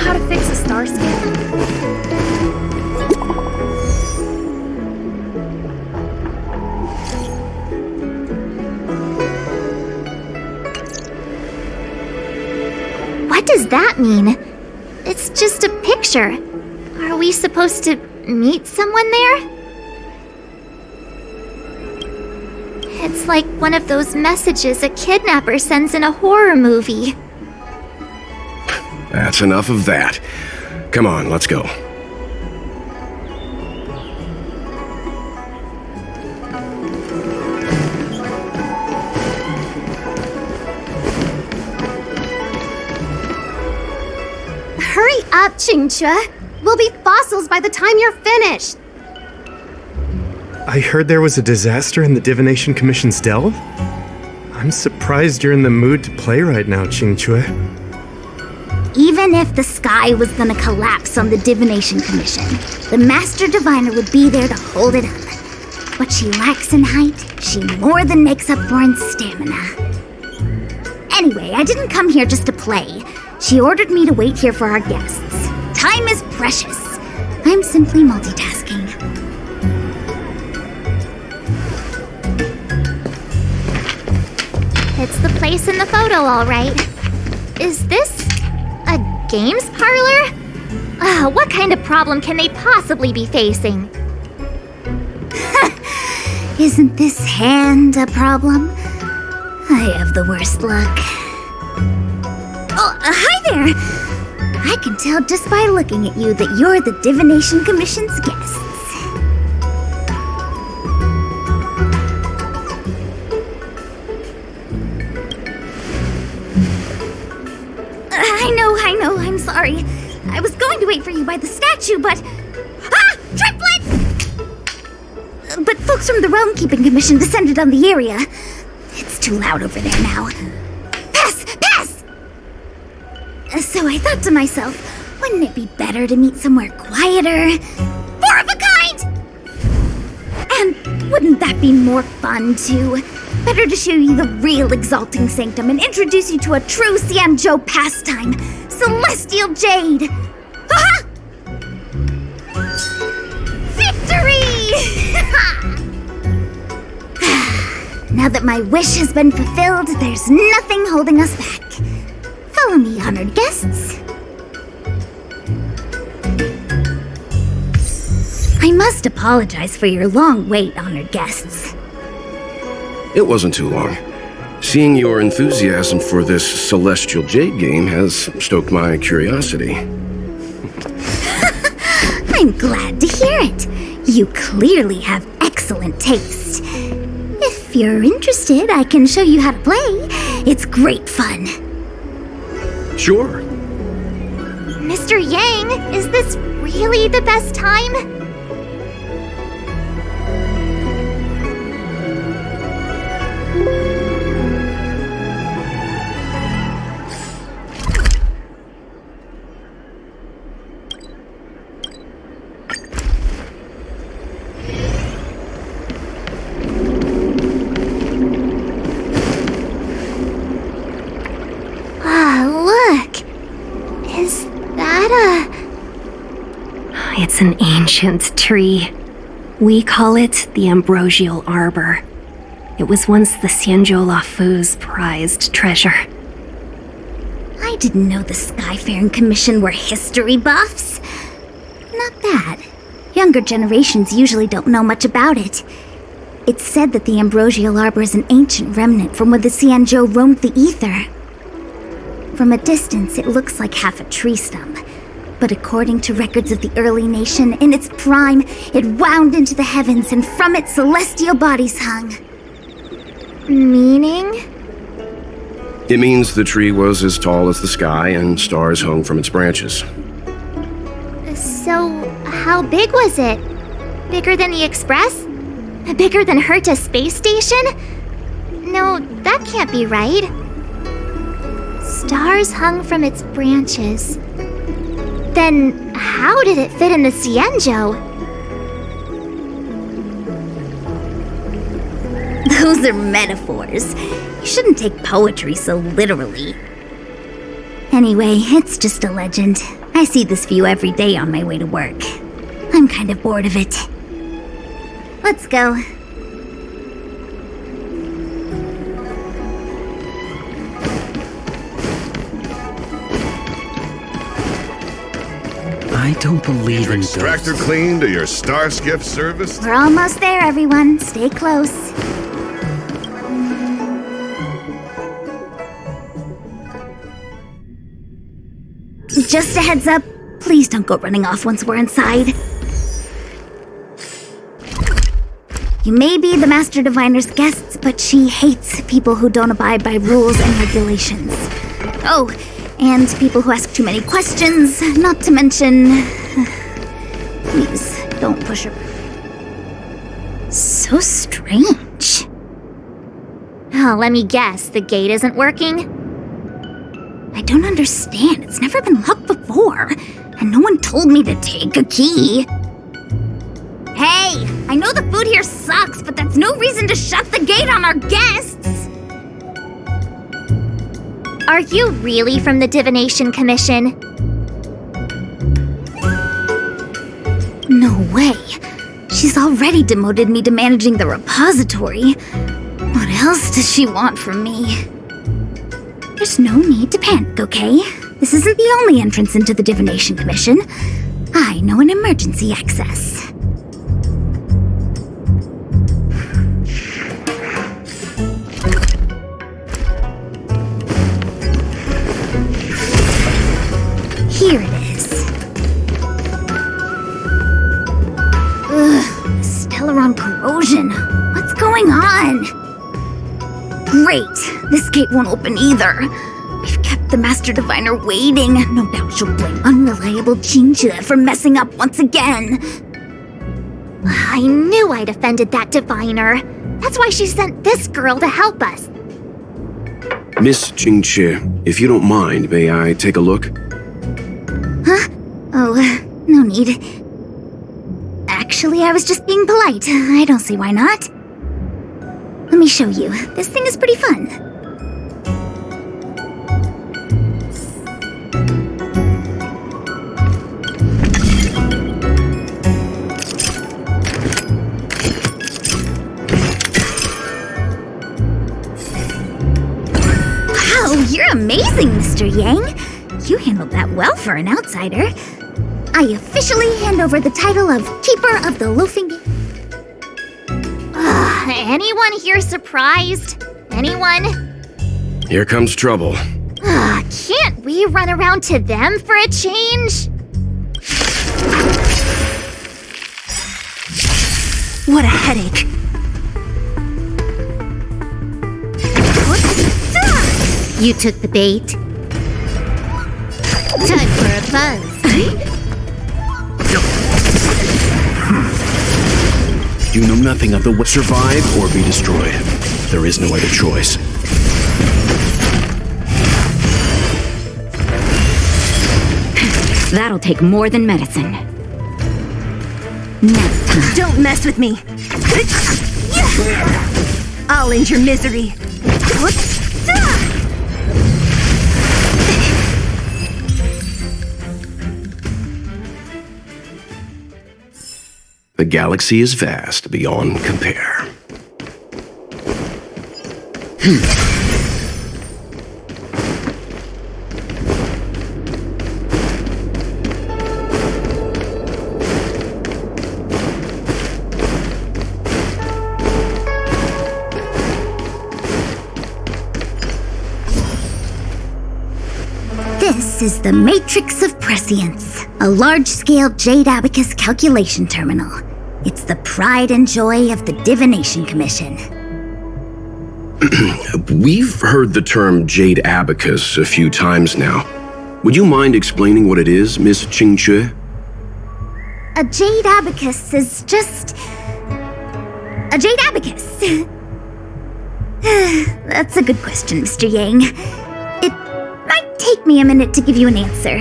how to fix a star scan? What does that mean? It's just a picture. Are we supposed to meet someone there? It's like one of those messages a kidnapper sends in a horror movie. That's enough of that. Come on, let's go. Hurry up, Qingque. We'll be fossils by the time you're finished. I heard there was a disaster in the Divination Commission's delve? I'm surprised you're in the mood to play right now, Qingque. Even if the sky was gonna collapse on the Divination Commission, the Master Diviner would be there to hold it up. What she lacks in height, she more than makes up for in stamina. Anyway, I didn't come here just to play. She ordered me to wait here for our guests. Time is precious. I'm simply multitasking. It's the place in the photo, all right. Is this a games parlor? What kind of problem can they possibly be facing? Isn't this hand a problem? I have the worst luck. Oh, hi there! I can tell just by looking at you that you're the Divination Commission's guests. I know, I'm sorry. I was going to wait for you by the statue, but... Ah! Triplet! But folks from the Realm Keeping Commission descended on the area. It's too loud over there now. Pass! Pass! So I thought to myself, wouldn't it be better to meet somewhere quieter? Four of a kind! And wouldn't that be more fun, too? Better to show you the real Exalting Sanctum and introduce you to a true Xianzhou pastime, Celestial Jade! Aha! Victory! Now that my wish has been fulfilled, there's nothing holding us back. Follow me, honored guests. I must apologize for your long wait, honored guests. It wasn't too long. Seeing your enthusiasm for this Celestial Jade game has stoked my curiosity. I'm glad to hear it. You clearly have excellent taste. If you're interested, I can show you how to play. It's great fun. Sure. Mr. Yang, is this really the best time? It's an ancient tree. We call it the Ambrosial Arbor. It was once the Xianzhou Loufu's prized treasure. I didn't know the Skyfaring Commission were history buffs. Not bad. Younger generations usually don't know much about it. It's said that the Ambrosial Arbor is an ancient remnant from when the Xianzhou roamed the ether. From a distance, it looks like half a tree stump. But according to records of the early nation, in its prime, it wound into the heavens and from it celestial bodies hung. Meaning? It means the tree was as tall as the sky and stars hung from its branches. So, how big was it? Bigger than the Express? Bigger than Herta Space Station? No, that can't be right. Stars hung from its branches. Then, how did it fit in the Xianzhou? Those are metaphors. You shouldn't take poetry so literally. Anyway, it's just a legend. I see this view every day on my way to work. I'm kind of bored of it. Let's go. I don't believe in Extractor ghosts. clean to your star skiff service? We're almost there, everyone. Stay close. Just a heads up, please don't go running off once we're inside. You may be the Master Diviner's guests, but she hates people who don't abide by rules and regulations. Oh, and people who ask too many questions, not to mention... Please, don't push her. So strange. Oh, let me guess, the gate isn't working? I don't understand. It's never been locked before. And no one told me to take a key. Hey, I know the food here sucks, but that's no reason to shut the gate on our guests. Are you really from the Divination Commission? No way. She's already demoted me to managing the repository. What else does she want from me? There's no need to panic, okay? This isn't the only entrance into the Divination Commission. I know an emergency access. Here it is. Ugh, Stellaron corrosion. What's going on? Great, this gate won't open either. We've kept the Master Diviner waiting. No doubt she'll blame unreliable Xianzhou for messing up once again. I knew I'd offended that diviner. That's why she sent this girl to help us. Miss Jingqi, if you don't mind, may I take a look? Huh? Oh, no need. Actually, I was just being polite. I don't see why not. Let me show you. This thing is pretty fun. Wow, you're amazing, Mr. Yang. You handled that well for an outsider. I officially hand over the title of Keeper of the Loafing Game. Anyone here surprised? Anyone? Here comes trouble. Can't we run around to them for a change? What a headache. You took the bait. Time for a buzz. You know nothing of the way. Survive or be destroyed. There is no other choice. That'll take more than medicine. Next time. Don't mess with me. I'll end your misery. The galaxy is vast beyond compare. This is the Matrix of Prescience, a large-scale Jade Abacus calculation terminal. It's the pride and joy of the Divination Commission. We've heard the term Jade Abacus a few times now. Would you mind explaining what it is, Miss Qingque? A Jade Abacus is just... a Jade Abacus. That's a good question, Mr. Yang. It might take me a minute to give you an answer.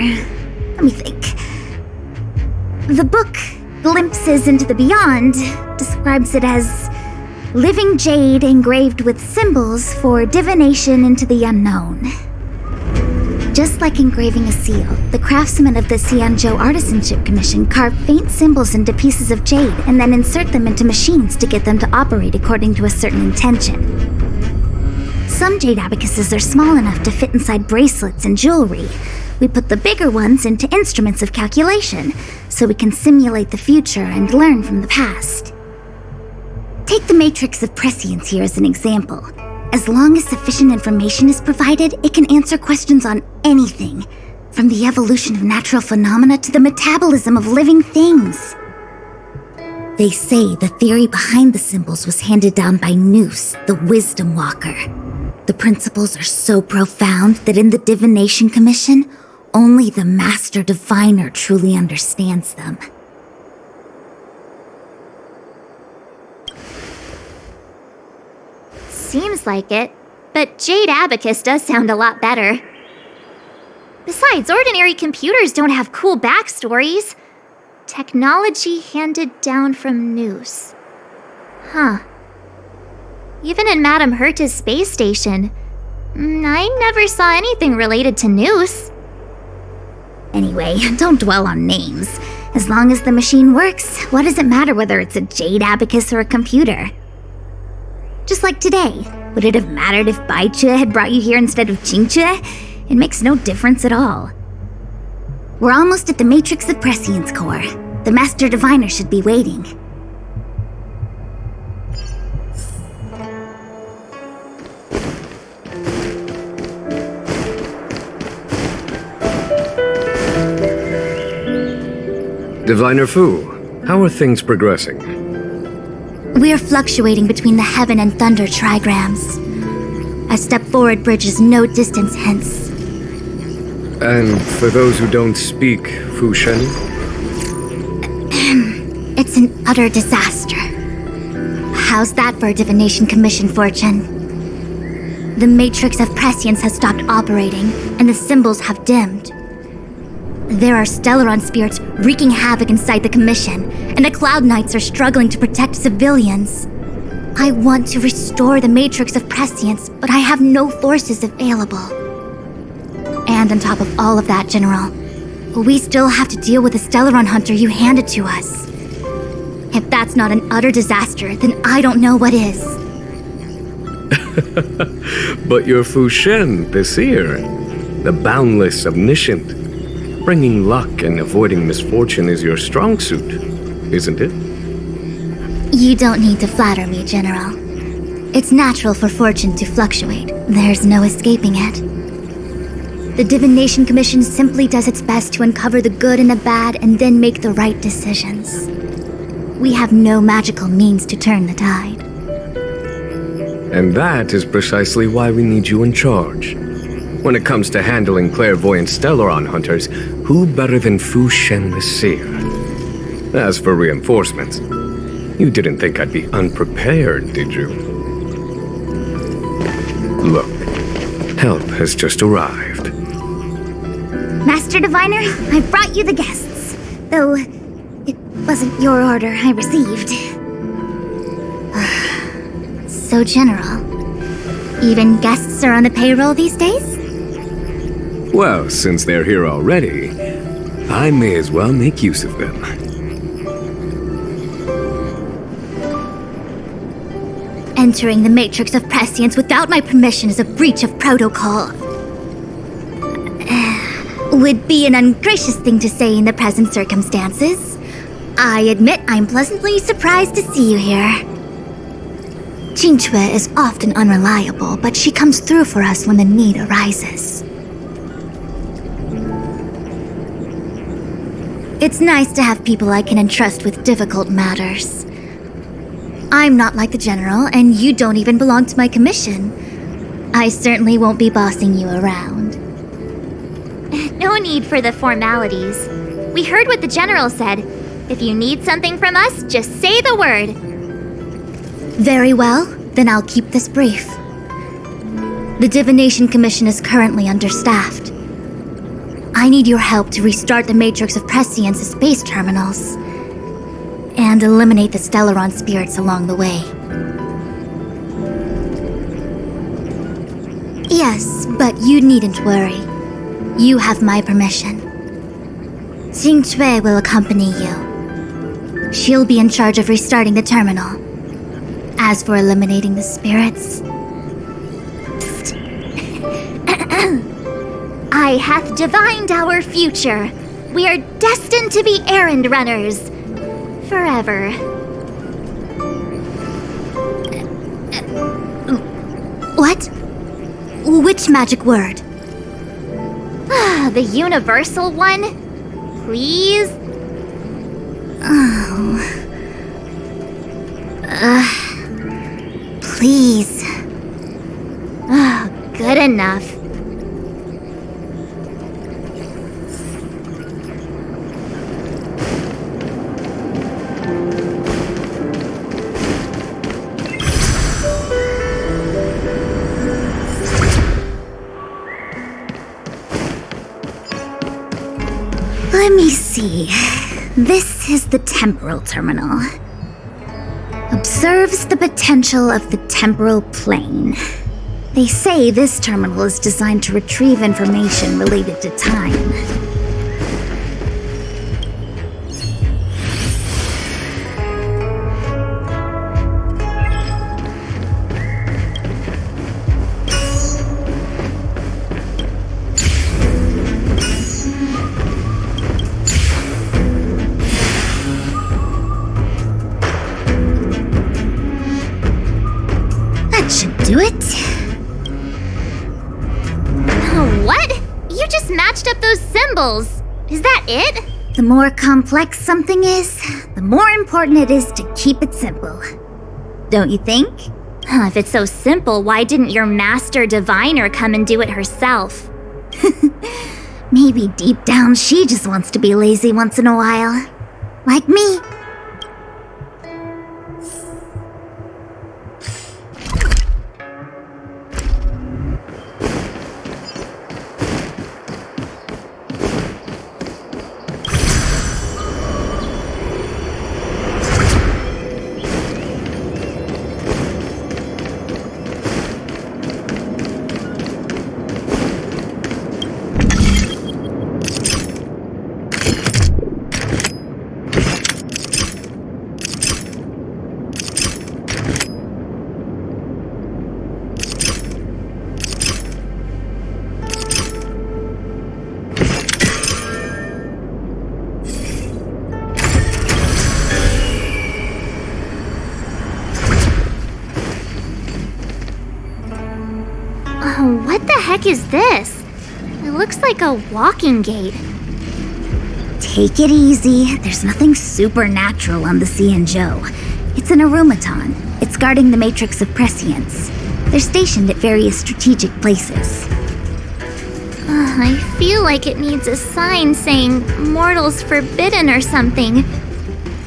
Let me think. The book Glimpses into the Beyond describes it as living jade engraved with symbols for divination into the unknown. Just like engraving a seal, the craftsmen of the Xianzhou Artisanship Commission carve faint symbols into pieces of jade and then insert them into machines to get them to operate according to a certain intention. Some jade abacuses are small enough to fit inside bracelets and jewelry. We put the bigger ones into instruments of calculation, so we can simulate the future and learn from the past. Take the matrix of prescience here as an example. As long as sufficient information is provided, it can answer questions on anything, from the evolution of natural phenomena to the metabolism of living things. They say the theory behind the symbols was handed down by Noose, the Wisdom Walker. The principles are so profound that in the Divination Commission, only the Master Diviner truly understands them. Seems like it, but Jade Abacus does sound a lot better. Besides, ordinary computers don't have cool backstories. Technology handed down from Noose. Huh. Even in Madame Herta's space station, I never saw anything related to Noose. Anyway, don't dwell on names. As long as the machine works, what does it matter whether it's a Jade Abacus or a computer? Just like today, would it have mattered if Baichue had brought you here instead of Qingchue? It makes no difference at all. We're almost at the Matrix of Prescience core. The Master Diviner should be waiting. Diviner Fu, how are things progressing? We're fluctuating between the heaven and thunder trigrams. A step forward bridges no distance hence. And for those who don't speak Fu Shen? It's an utter disaster. How's that for a Divination Commission fortune? The Matrix of Prescience has stopped operating, and the symbols have dimmed. There are Stellaron spirits wreaking havoc inside the Commission, and the Cloud Knights are struggling to protect civilians. I want to restore the Matrix of Prescience, but I have no forces available. And on top of all of that, General, we still have to deal with the Stellaron Hunter you handed to us. If that's not an utter disaster, then I don't know what is. But your Fu Shen, the seer, the boundless, omniscient. Bringing luck and avoiding misfortune is your strong suit, isn't it? You don't need to flatter me, General. It's natural for fortune to fluctuate. There's no escaping it. The Divination Commission simply does its best to uncover the good and the bad and then make the right decisions. We have no magical means to turn the tide. And that is precisely why we need you in charge. When it comes to handling clairvoyant Stellaron hunters, who better than Fu Shen the Seer? As for reinforcements, you didn't think I'd be unprepared, did you? Look, help has just arrived. Master Diviner, I brought you the guests. Though, it wasn't your order I received. So, General, even guests are on the payroll these days? Well, since they're here already, I may as well make use of them. Entering the Matrix of Prescience without my permission is a breach of protocol. Would be an ungracious thing to say in the present circumstances. I admit I'm pleasantly surprised to see you here. Qingchue is often unreliable, but she comes through for us when the need arises. It's nice to have people I can entrust with difficult matters. I'm not like the General, and you don't even belong to my commission. I certainly won't be bossing you around. No need for the formalities. We heard what the General said. If you need something from us, just say the word. Very well, then I'll keep this brief. The Divination Commission is currently understaffed. I need your help to restart the Matrix of Prescience's space terminals and eliminate the Stellaron spirits along the way. Yes, but you needn't worry. You have my permission. Xingchui will accompany you. She'll be in charge of restarting the terminal. As for eliminating the spirits... I hath divined our future. We are destined to be errand runners. Forever. What? Which magic word? The universal one? Please? Please. Good enough. Let me see. This is the temporal terminal. Observes the potential of the temporal plane. They say this terminal is designed to retrieve information related to time. That should do it. What? You just matched up those symbols. Is that it? The more complex something is, the more important it is to keep it simple. Don't you think? If it's so simple, why didn't your master diviner come and do it herself? Maybe deep down she just wants to be lazy once in a while. Like me. What the heck is this? It looks like a walking gate. Take it easy. There's nothing supernatural on the Xianzhou. It's an aromaton. It's guarding the matrix of prescience. They're stationed at various strategic places. I feel like it needs a sign saying mortals forbidden or something.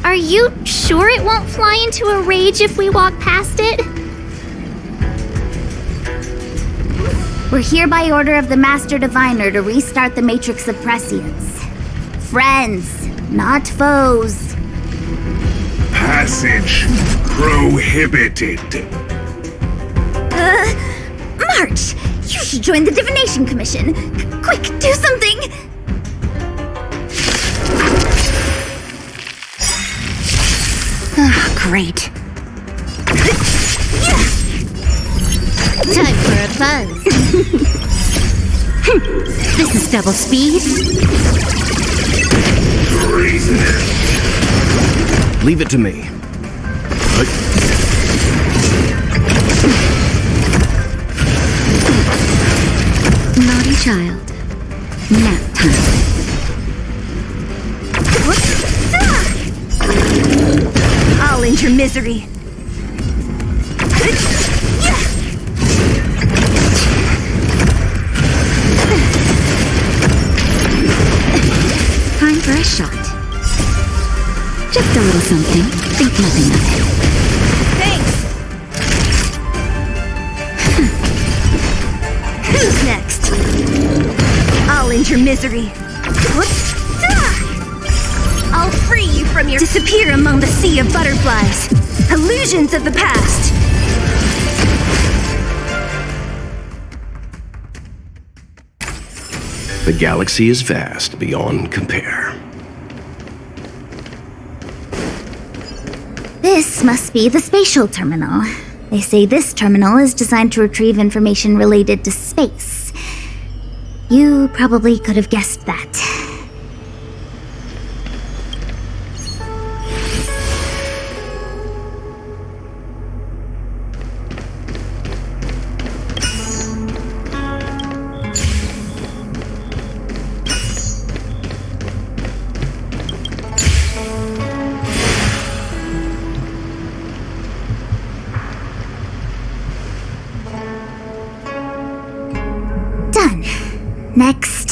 Are you sure it won't fly into a rage if we walk past it? We're here by order of the Master Diviner to restart the Matrix of Prescience. Friends, not foes. Passage prohibited. March! You should join the Divination Commission. Quick, do something! Great. Time for a buzz. This is double speed. Leave it to me. Naughty child. Nap time. I'll end your misery. Time for a shot. Just a little something. Think nothing of it. Thanks! Who's next? I'll end your misery. I'll free you from your disappear among the sea of butterflies. Illusions of the past. The galaxy is vast beyond compare. This must be the spatial terminal. They say this terminal is designed to retrieve information related to space. You probably could have guessed that. Done. Next.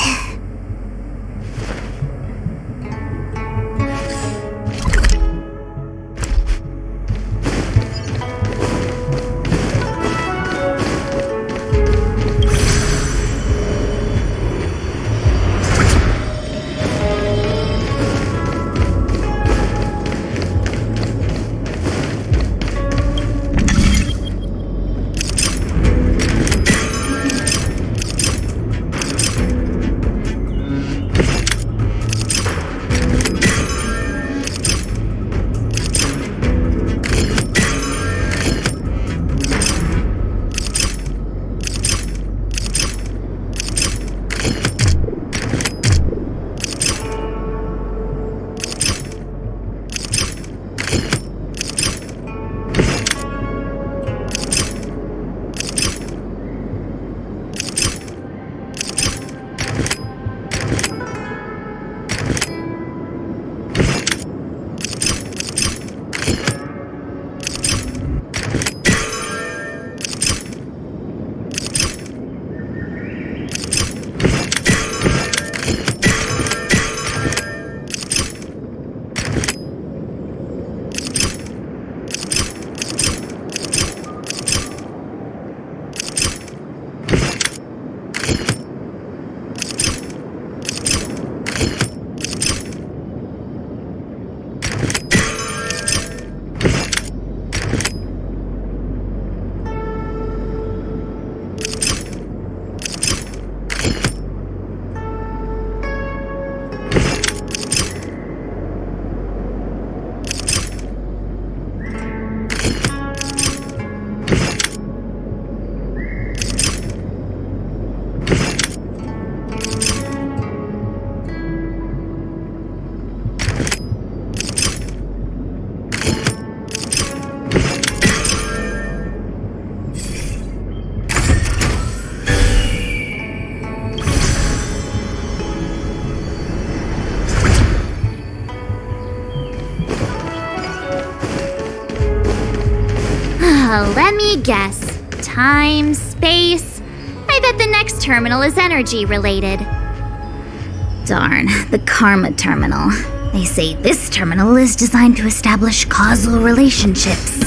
Let me guess. Time, space? I bet the next terminal is energy related. Darn, the Karma Terminal. They say this terminal is designed to establish causal relationships.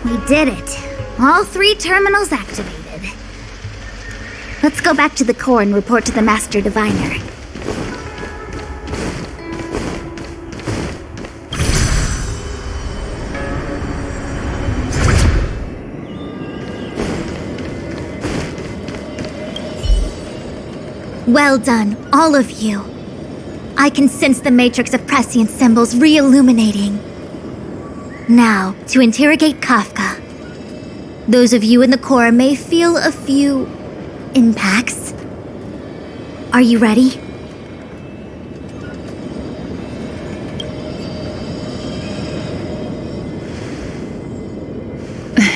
We did it. All 3 terminals activated. Let's go back to the core and report to the Master Diviner. Well done, all of you. I can sense the matrix of prescient symbols re-illuminating. Now, to interrogate Kafka. Those of you in the core may feel a few impacts. Are you ready?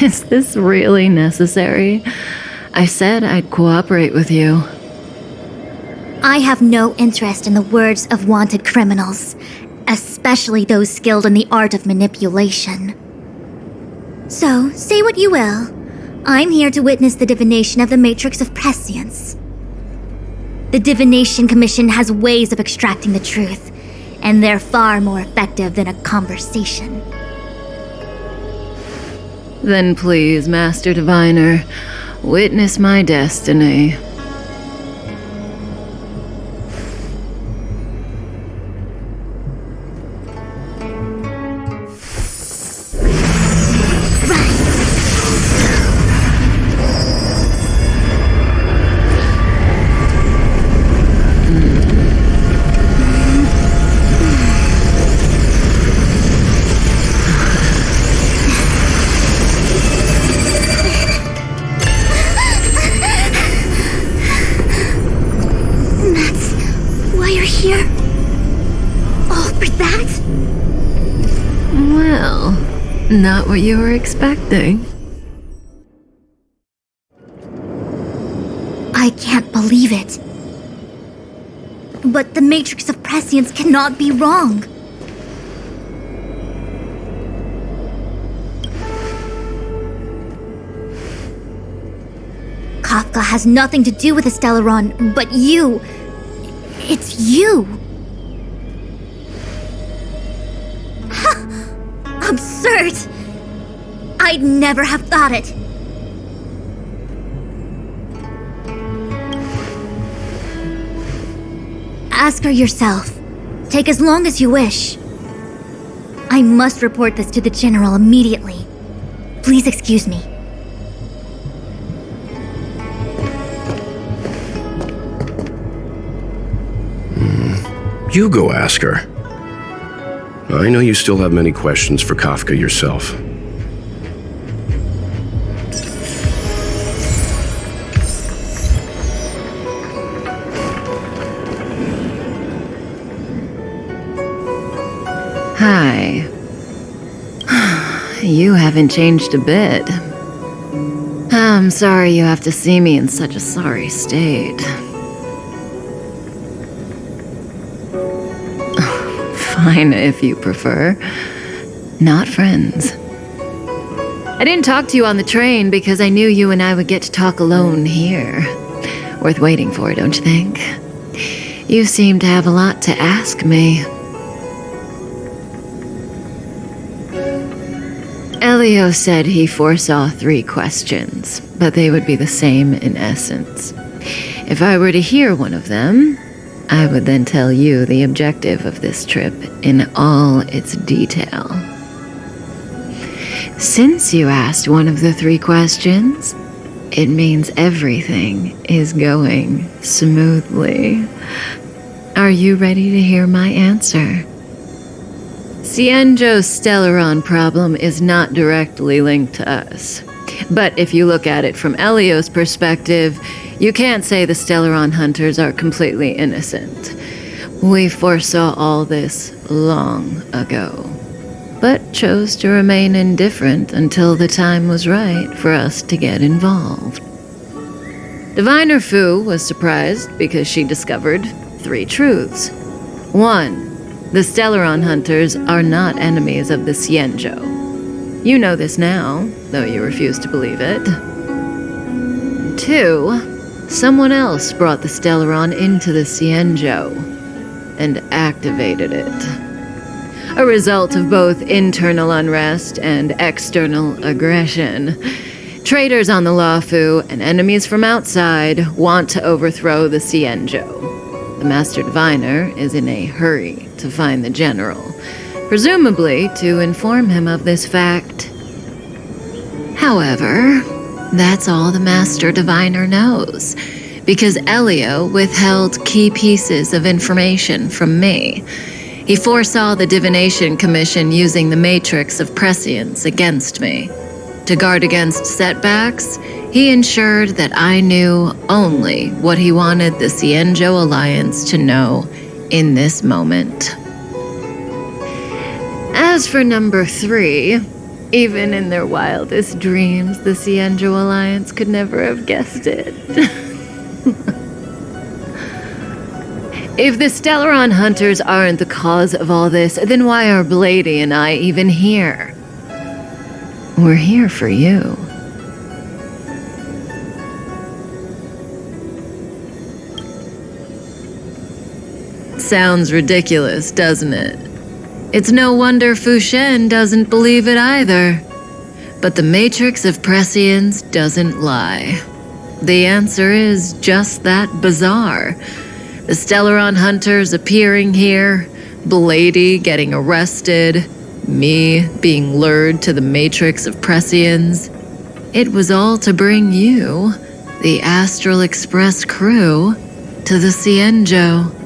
Is this really necessary? I said I'd cooperate with you. I have no interest in the words of wanted criminals, especially those skilled in the art of manipulation. So, say what you will. I'm here to witness the divination of the Matrix of Prescience. The Divination Commission has ways of extracting the truth. and they're far more effective than a conversation. Then please, Master Diviner, witness my destiny. Not what you were expecting. I can't believe it. But the Matrix of Prescience cannot be wrong. Kafka has nothing to do with the Stellaron, but you. It's you. Absurd! I'd never have thought it. Ask her yourself. Take as long as you wish. I must report this to the General immediately. Please excuse me. You go ask her. I know you still have many questions for Kafka yourself. Hi. You haven't changed a bit. I'm sorry you have to see me in such a sorry state. Fine, if you prefer. Not friends. I didn't talk to you on the train because I knew you and I would get to talk alone here. Worth waiting for, don't you think? You seem to have a lot to ask me. Elio said he foresaw 3 questions, but they would be the same in essence. If I were to hear one of them, I would then tell you the objective of this trip in all its detail. Since you asked one of the 3 questions, it means everything is going smoothly. Are you ready to hear my answer? Xianzhou's Stellaron problem is not directly linked to us. But if you look at it from Elio's perspective, you can't say the Stellaron hunters are completely innocent. We foresaw all this long ago, but chose to remain indifferent until the time was right for us to get involved. Diviner Fu was surprised because she discovered 3 truths. 1. The Stellaron hunters are not enemies of the Xianzhou. You know this now, though you refuse to believe it. 2. Someone else brought the Stellaron into the Xianzhou and activated it. A result of both internal unrest and external aggression. Traitors on the Loufu and enemies from outside want to overthrow the Xianzhou. The Master Diviner is in a hurry to find the General, presumably to inform him of this fact. However, that's all the Master Diviner knows, because Elio withheld key pieces of information from me. He foresaw the Divination Commission using the Matrix of Prescience against me. To guard against setbacks, he ensured that I knew only what he wanted the Xianzhou Alliance to know in this moment. As for number 3, even in their wildest dreams, the Xianzhou Alliance could never have guessed it. If the Stellaron hunters aren't the cause of all this, then why are Blady and I even here? We're here for you. Sounds ridiculous, doesn't it? It's no wonder Fu Shen doesn't believe it either. But the Matrix of Prescience doesn't lie. The answer is just that bizarre. The Stellaron hunters appearing here, Blady getting arrested, me being lured to the Matrix of Prescience. It was all to bring you, the Astral Express crew, to the Xianzhou.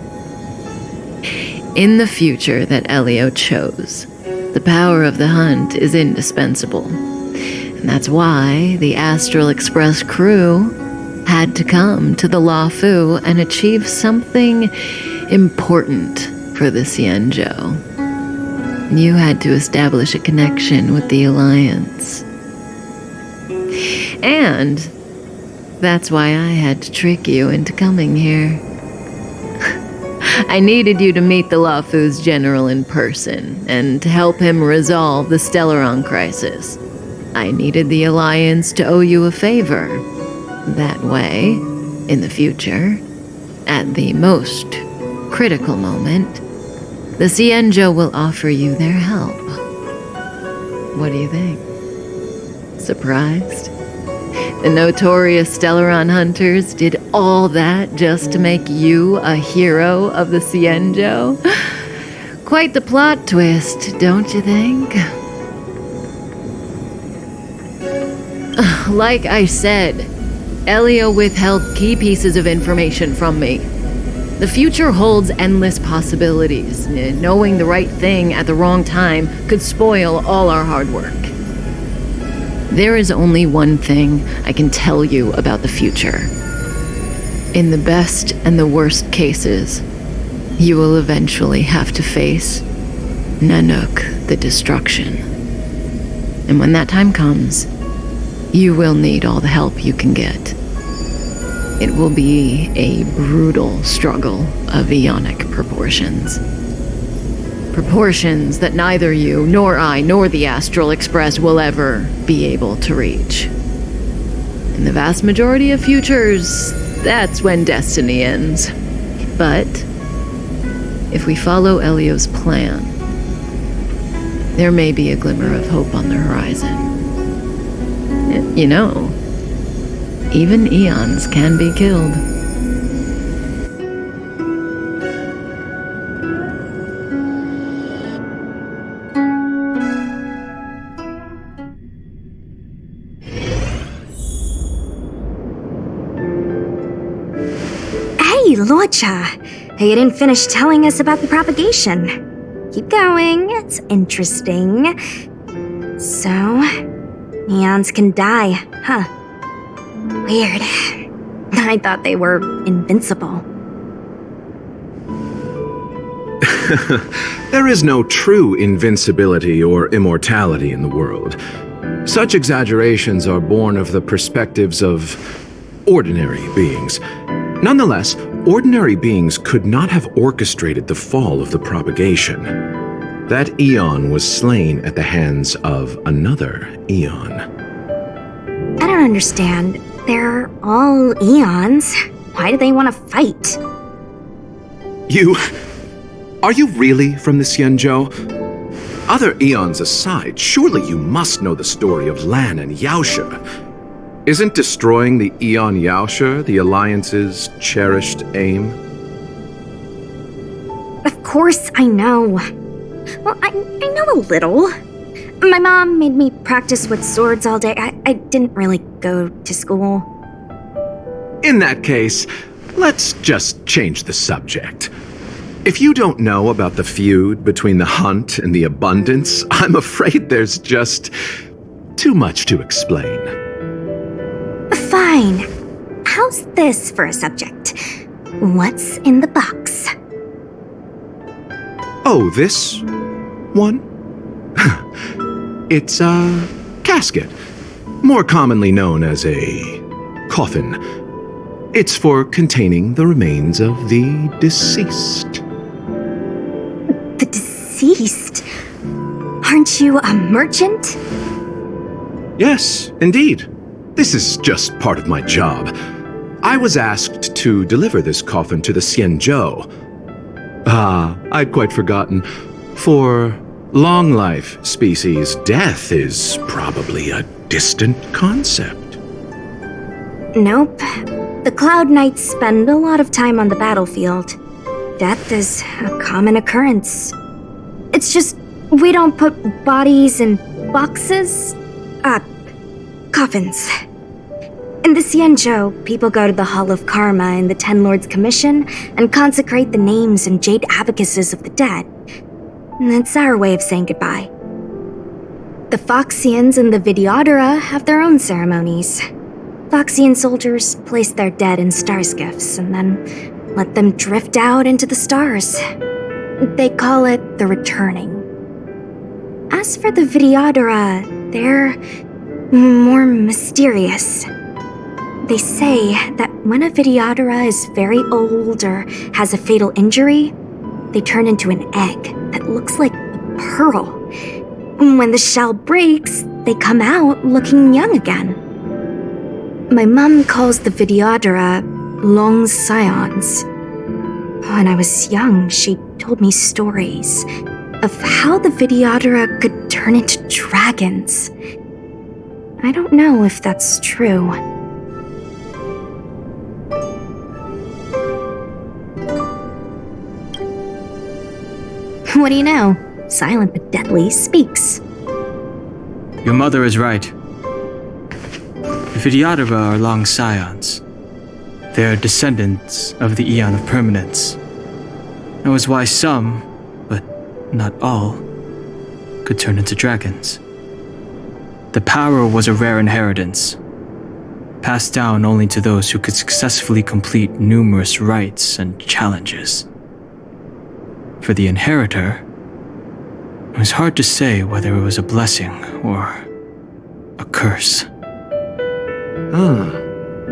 In the future that Elio chose, the power of the hunt is indispensable. And that's why the Astral Express crew had to come to the Loufu and achieve something important for the Xianzhou. You had to establish a connection with the Alliance. And that's why I had to trick you into coming here. I needed you to meet the Loufu's general in person and to help him resolve the Stellaron crisis. I needed the Alliance to owe you a favor. That way, in the future, at the most critical moment, the Xianzhou will offer you their help. What do you think? Surprised? The notorious Stellaron hunters did all that just to make you a hero of the Xianzhou? Quite the plot twist, don't you think? Like I said, Elio withheld key pieces of information from me. The future holds endless possibilities. Knowing the right thing at the wrong time could spoil all our hard work. There is only one thing I can tell you about the future. In the best and the worst cases, you will eventually have to face Nanook, the destruction. And when that time comes, you will need all the help you can get. It will be a brutal struggle of eonic proportions. Proportions that neither you, nor I, nor the Astral Express will ever be able to reach. In the vast majority of futures, that's when destiny ends. But if we follow Elio's plan, there may be a glimmer of hope on the horizon. You know, even eons can be killed. Hey, Luocha, you didn't finish telling us about the propagation. Keep going, it's interesting. So, eons can die, huh? Weird. I thought they were invincible. There is no true invincibility or immortality in the world. Such exaggerations are born of the perspectives of ordinary beings. Nonetheless, ordinary beings could not have orchestrated the fall of the propagation. That eon was slain at the hands of another eon. I don't understand. They're all eons. Why do they want to fight? Are you really from the Xianzhou? Other eons aside, surely you must know the story of Lan and Yaoshe. Isn't destroying the Eon Yaoshe the Alliance's cherished aim? Of course I know. Well, I know a little. My mom made me practice with swords all day. I didn't really go to school. In that case, let's just change the subject. If you don't know about the feud between the hunt and the abundance, I'm afraid there's just too much to explain. Fine. How's this for a subject? What's in the box? Oh, this one? It's a casket, more commonly known as a coffin. It's for containing the remains of the deceased. The deceased? Aren't you a merchant? Yes, indeed. This is just part of my job. I was asked to deliver this coffin to the Xianzhou. Ah, I'd quite forgotten. For long life species, death is probably a distant concept. Nope. The Cloud Knights spend a lot of time on the battlefield. Death is a common occurrence. It's just we don't put bodies in boxes. Coffins. In the Xianzhou, people go to the Hall of Karma in the Ten Lords Commission and consecrate the names and jade abacuses of the dead. It's our way of saying goodbye. The Foxians and the Videodora have their own ceremonies. Foxian soldiers place their dead in star skiffs and then let them drift out into the stars. They call it the returning. As for the Videodora, they're more mysterious. They say that when a Videodora is very old or has a fatal injury, they turn into an egg that looks like a pearl. When the shell breaks, they come out looking young again. My mom calls the Videodora long scions. When I was young, she told me stories of how the Videodora could turn into dragons. I don't know if that's true. What do you know? Silent but deadly speaks. Your mother is right. The Videodora are long scions. They are descendants of the Eon of Permanence. That was why some, but not all, could turn into dragons. The power was a rare inheritance, passed down only to those who could successfully complete numerous rites and challenges. For the inheritor, it was hard to say whether it was a blessing or a curse.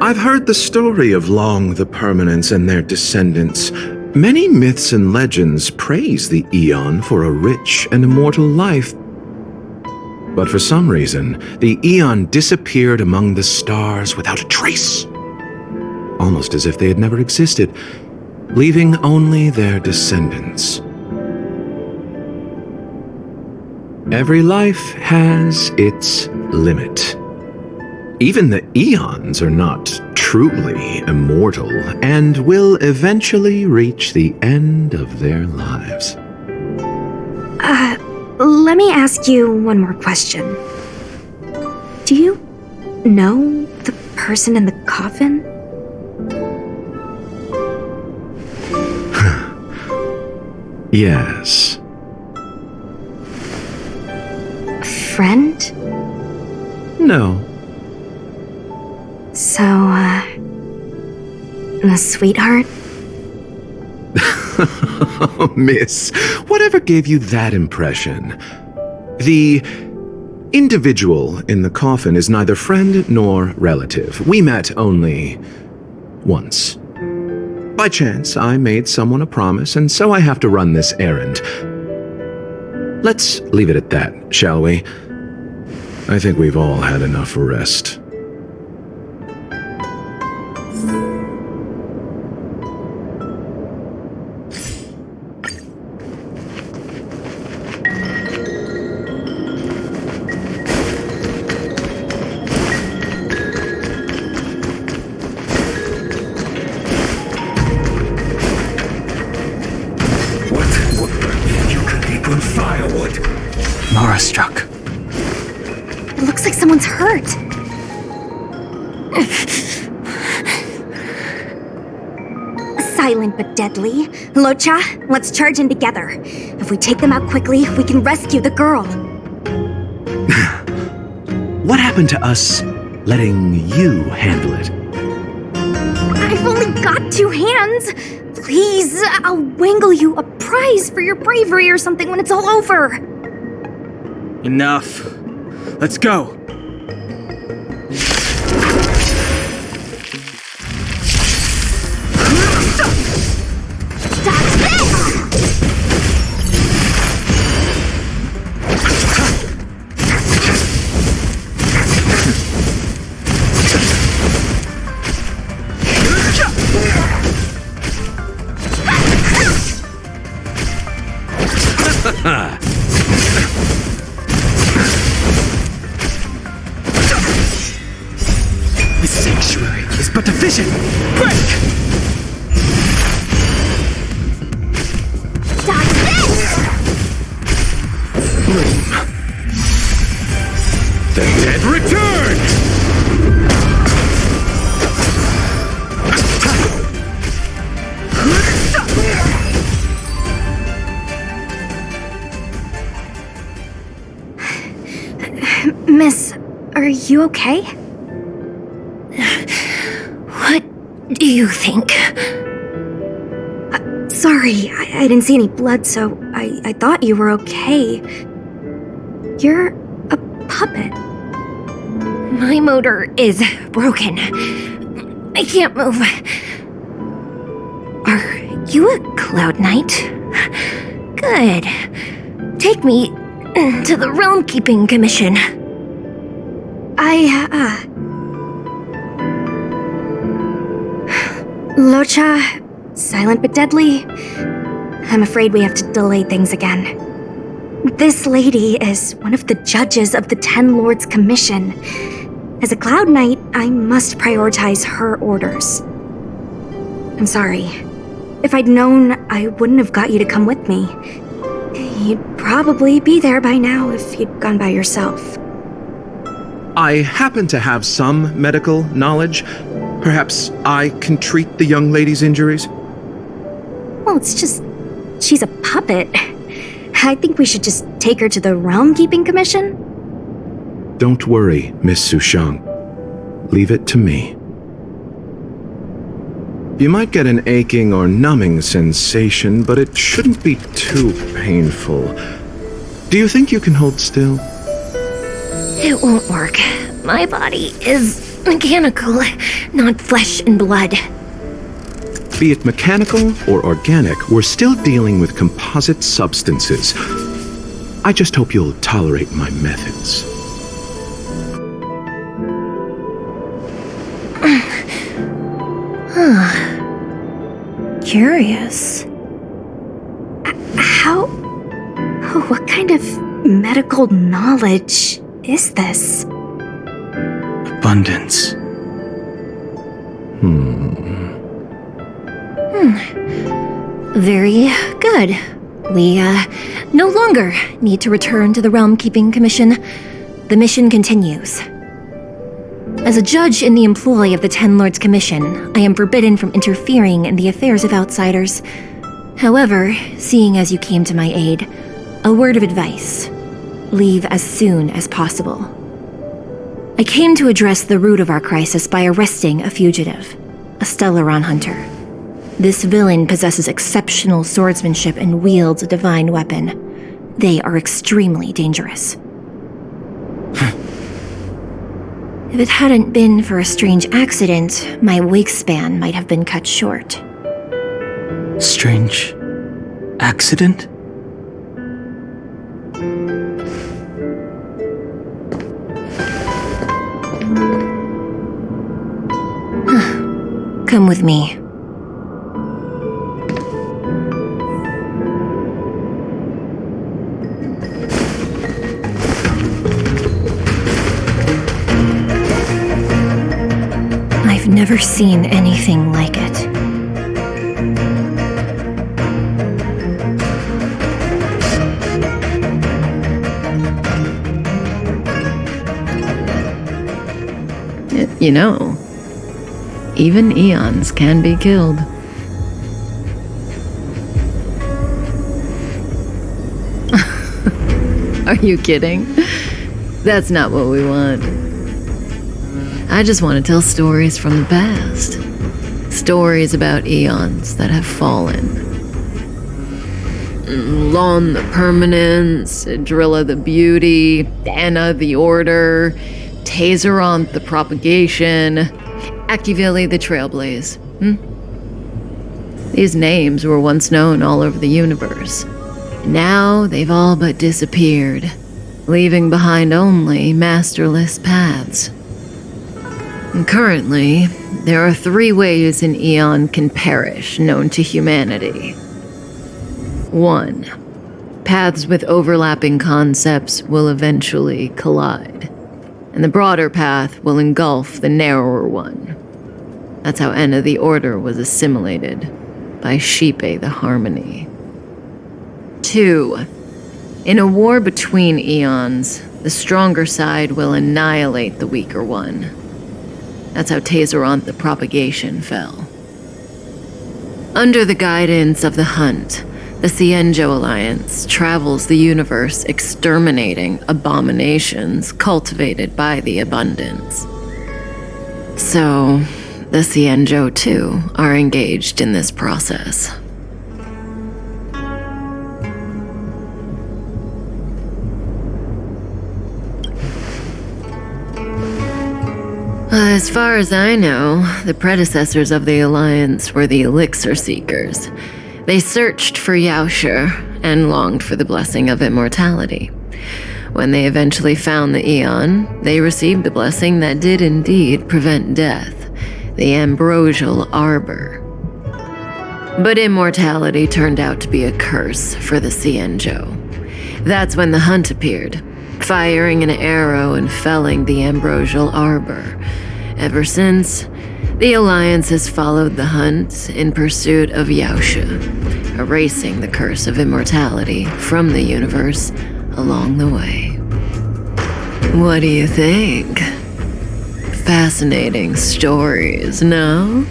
I've heard the story of Long the Permanence and their descendants. Many myths and legends praise the Eon for a rich and immortal life. But for some reason, the Eon disappeared among the stars without a trace. Almost as if they had never existed, leaving only their descendants. Every life has its limit. Even the Eons are not truly immortal and will eventually reach the end of their lives. Let me ask you one more question. Do you know the person in the coffin? Yes. Friend? No. So, a sweetheart? Miss, whatever gave you that impression? The individual in the coffin is neither friend nor relative. We met only once. By chance, I made someone a promise, and so I have to run this errand. Let's leave it at that, shall we? I think we've all had enough rest. Mara struck. It looks like someone's hurt. Silent but deadly. Locha, let's charge in together. If we take them out quickly, we can rescue the girl. What happened to us letting you handle it? I've only got 2 hands. Please, I'll wangle you a prize for your bravery or something when it's all over. Enough. Let's go. Dodge this! The sanctuary is but a vision! Break! Dodge this! The dead return! Miss, are you okay? What do you think? Sorry, I didn't see any blood, so I thought you were okay. You're a puppet. My motor is broken. I can't move. Are you a Cloud Knight? Good. Take me to the Realm Keeping Commission. Locha, silent but deadly. I'm afraid we have to delay things again. This lady is one of the judges of the Ten Lords Commission. As a Cloud Knight, I must prioritize her orders. I'm sorry. If I'd known, I wouldn't have got you to come with me. You'd probably be there by now if you'd gone by yourself. I happen to have some medical knowledge. Perhaps I can treat the young lady's injuries? Well, it's just... she's a puppet. I think we should just take her to the Realm Keeping Commission. Don't worry, Miss Sushang. Leave it to me. You might get an aching or numbing sensation, but it shouldn't be too painful. Do you think you can hold still? It won't work. My body is mechanical, not flesh and blood. Be it mechanical or organic, we're still dealing with composite substances. I just hope you'll tolerate my methods. Curious. What kind of medical knowledge is this? Abundance. Very good. We, no longer need to return to the Realm Keeping Commission. The mission continues. As a judge in the employ of the Ten Lords Commission, I am forbidden from interfering in the affairs of outsiders. However, seeing as you came to my aid, a word of advice. Leave as soon as possible. I came to address the root of our crisis by arresting a fugitive, a Stellaron hunter. This villain possesses exceptional swordsmanship and wields a divine weapon. They are extremely dangerous. If it hadn't been for a strange accident, my wakespan might have been cut short. Strange accident? Come with me. I've never seen anything like it. You know, even eons can be killed. Are you kidding? That's not what we want. I just want to tell stories from the past. Stories about eons that have fallen. Lon the Permanence, Drilla the Beauty, Anna the Order, Tazeronth the Propagation, Akivili the Trailblaze. These names were once known all over the universe. Now they've all but disappeared, leaving behind only masterless paths. And currently, there are 3 ways an eon can perish known to humanity. 1. Paths with overlapping concepts will eventually collide, and the broader path will engulf the narrower one. That's how Enna the Order was assimilated by Xipe the Harmony. 2. In a war between eons, the stronger side will annihilate the weaker one. That's how Tazeronth the Propagation fell. Under the guidance of the Hunt, the Xianzhou Alliance travels the universe exterminating abominations cultivated by the Abundance. So, the Xianzhou too are engaged in this process. As far as I know, the predecessors of the Alliance were the Elixir Seekers. They searched for Yaoshe and longed for the blessing of immortality. When they eventually found the Eon, they received the blessing that did indeed prevent death, the Ambrosial Arbor. But immortality turned out to be a curse for the Xianzhou. That's when the Hunt appeared, firing an arrow and felling the Ambrosial Arbor. Ever since, the Alliance has followed the Hunt in pursuit of Yaoshe, erasing the curse of immortality from the universe along the way. What do you think? Fascinating stories, no?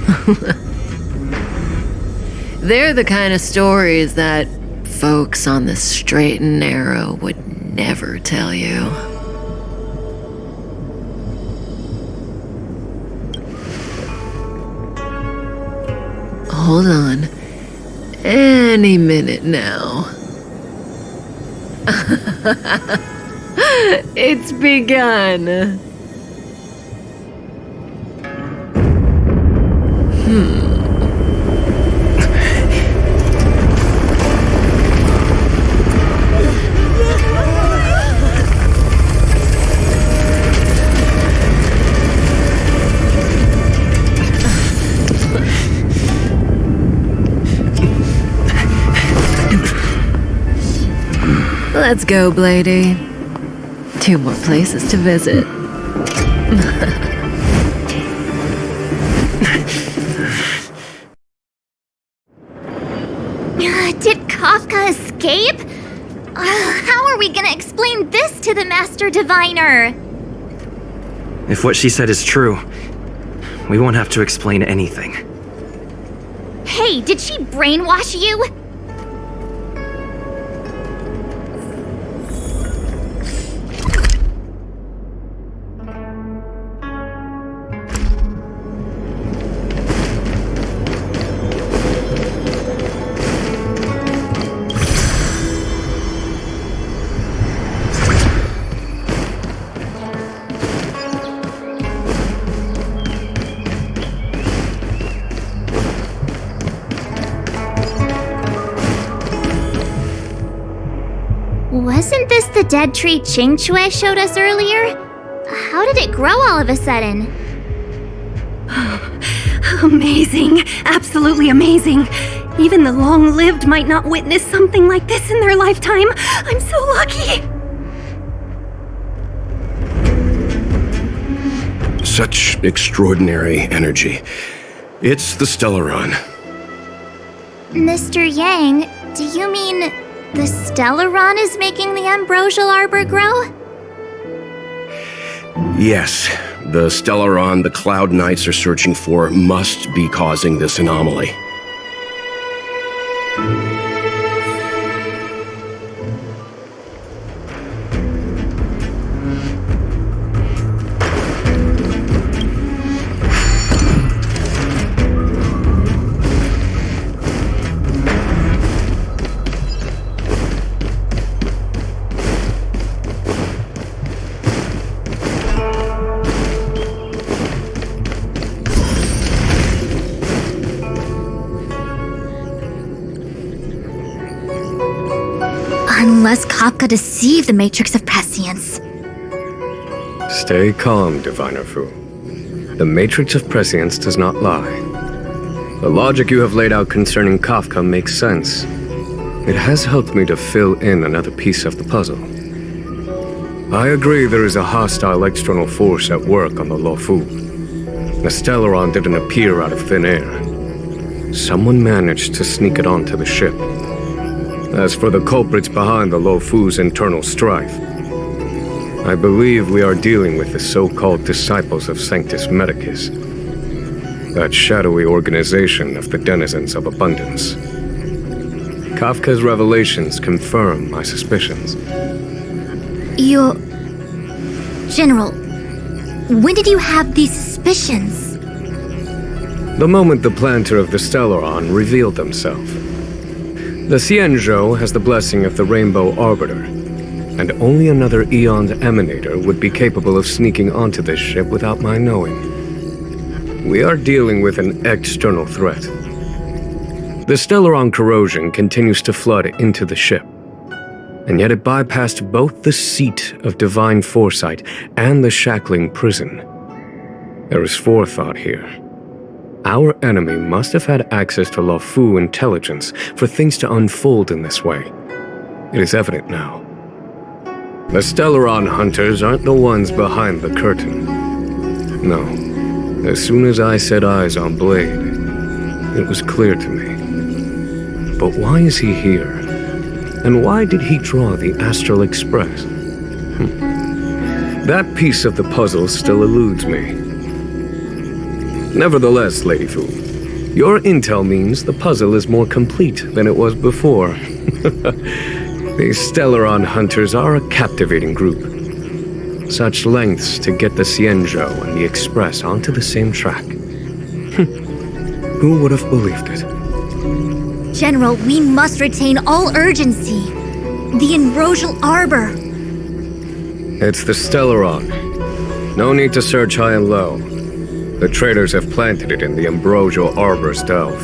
They're the kind of stories that folks on the straight and narrow would never tell you. Hold on. Any minute now. It's begun. Let's go, Blady. 2 more places to visit. Did Kafka escape? How are we gonna explain this to the Master Diviner? If what she said is true, we won't have to explain anything. Hey, did she brainwash you? Wasn't this the dead tree Qingchui showed us earlier? How did it grow all of a sudden? Amazing. Absolutely amazing. Even the long-lived might not witness something like this in their lifetime. I'm so lucky. Such extraordinary energy. It's the Stellaron. Mr. Yang, do you mean the Stellaron is making the Ambrosial Arbor grow? Yes, the Stellaron the Cloud Knights are searching for must be causing this anomaly. Unless Kafka deceived the Matrix of Prescience. Stay calm, Diviner Fu. The Matrix of Prescience does not lie. The logic you have laid out concerning Kafka makes sense. It has helped me to fill in another piece of the puzzle. I agree there is a hostile external force at work on the Loufu. The Stellaron didn't appear out of thin air. Someone managed to sneak it onto the ship. As for the culprits behind the Loufu's internal strife, I believe we are dealing with the so-called disciples of Sanctus Medicus, that shadowy organization of the denizens of abundance. Kafka's revelations confirm my suspicions. General, when did you have these suspicions? The moment the planter of the Stellaron revealed himself. The Xianzhou has the blessing of the Rainbow Arbiter, and only another Eon's emanator would be capable of sneaking onto this ship without my knowing. We are dealing with an external threat. The Stellaron corrosion continues to flood into the ship, and yet it bypassed both the seat of divine foresight and the shackling prison. There is forethought here. Our enemy must have had access to Loufu intelligence for things to unfold in this way. It is evident now. The Stellaron hunters aren't the ones behind the curtain. No. As soon as I set eyes on Blade, it was clear to me. But why is he here? And why did he draw the Astral Express? That piece of the puzzle still eludes me. Nevertheless, Lady Fu, your intel means the puzzle is more complete than it was before. These Stellaron hunters are a captivating group. Such lengths to get the Xianzhou and the Express onto the same track. Who would have believed it? General, we must retain all urgency. The Ambrosial Arbor. It's the Stellaron. No need to search high and low. The traders have planted it in the Ambrosial Arbor's delve,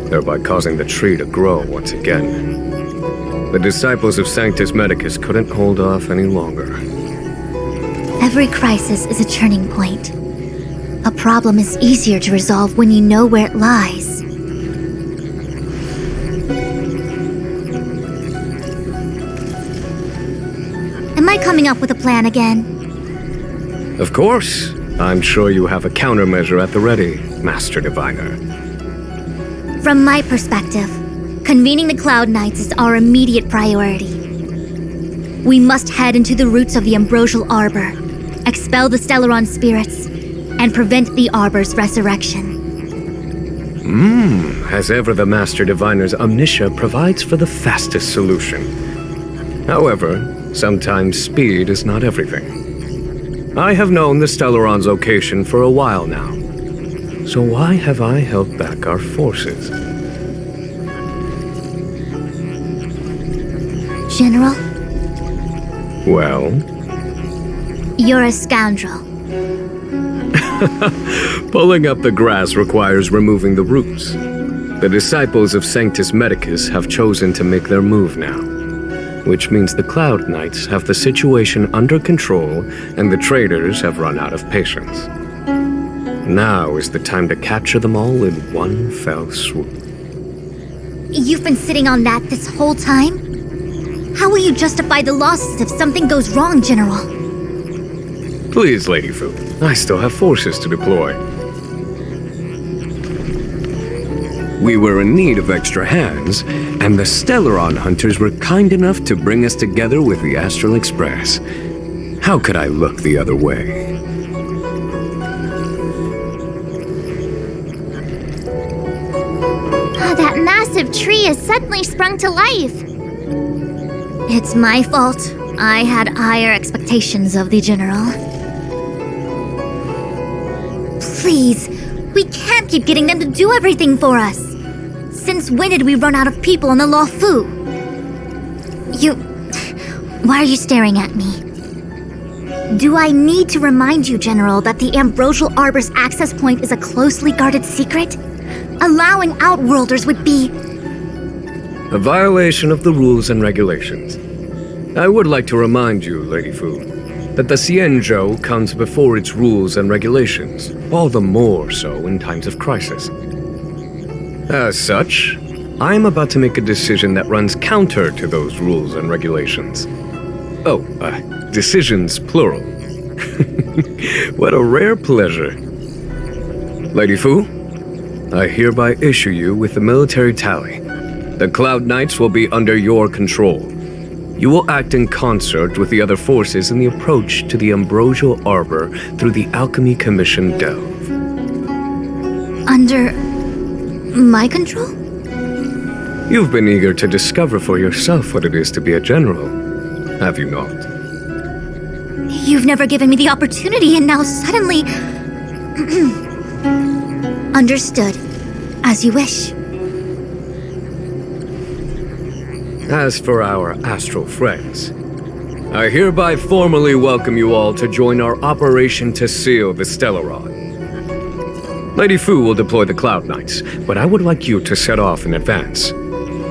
thereby causing the tree to grow once again. The disciples of Sanctus Medicus couldn't hold off any longer. Every crisis is a turning point. A problem is easier to resolve when you know where it lies. Am I coming up with a plan again? Of course. I'm sure you have a countermeasure at the ready, Master Diviner. From my perspective, convening the Cloud Knights is our immediate priority. We must head into the roots of the Ambrosial Arbor, expel the Stellaron spirits, and prevent the Arbor's resurrection. As ever, the Master Diviner's omniscia provides for the fastest solution. However, sometimes speed is not everything. I have known the Stellaron's location for a while now. So why have I held back our forces? General? Well? You're a scoundrel. Pulling up the grass requires removing the roots. The disciples of Sanctus Medicus have chosen to make their move now, which means the Cloud Knights have the situation under control and the traders have run out of patience. Now is the time to capture them all in one fell swoop. You've been sitting on that this whole time? How will you justify the losses if something goes wrong, General? Please, Lady Fu, I still have forces to deploy. We were in need of extra hands, and the Stellaron hunters were kind enough to bring us together with the Astral Express. How could I look the other way? That massive tree has suddenly sprung to life. It's my fault. I had higher expectations of the General. Please, we can't keep getting them to do everything for us. Since when did we run out of people on the Loufu? Why are you staring at me? Do I need to remind you, General, that the Ambrosial Arbor's access point is a closely guarded secret? Allowing Outworlders would be... A violation of the rules and regulations. I would like to remind you, Lady Fu, that the Xianzhou comes before its rules and regulations, all the more so in times of crisis. As such, I'm about to make a decision that runs counter to those rules and regulations. Oh, decisions plural. What a rare pleasure. Lady Fu, I hereby issue you with the military tally. The Cloud Knights will be under your control. You will act in concert with the other forces in the approach to the Ambrosial Arbor through the Alchemy Commission Delve. Under my control? You've been eager to discover for yourself what it is to be a general, have you not? You've never given me the opportunity, and now suddenly... Understood. As you wish. As for our astral friends, I hereby formally welcome you all to join our operation to seal the Stellaron. Lady Fu will deploy the Cloud Knights, but I would like you to set off in advance.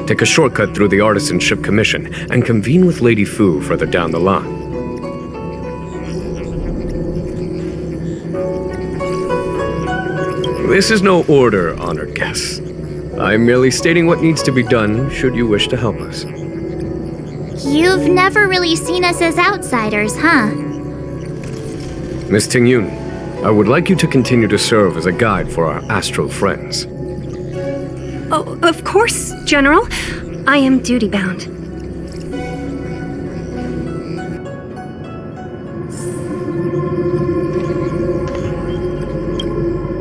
Take a shortcut through the Artisanship Commission and convene with Lady Fu further down the line. This is no order, honored guests. I'm merely stating what needs to be done should you wish to help us. You've never really seen us as outsiders, huh? Miss Tingyun, I would like you to continue to serve as a guide for our astral friends. Oh, of course, General. I am duty-bound.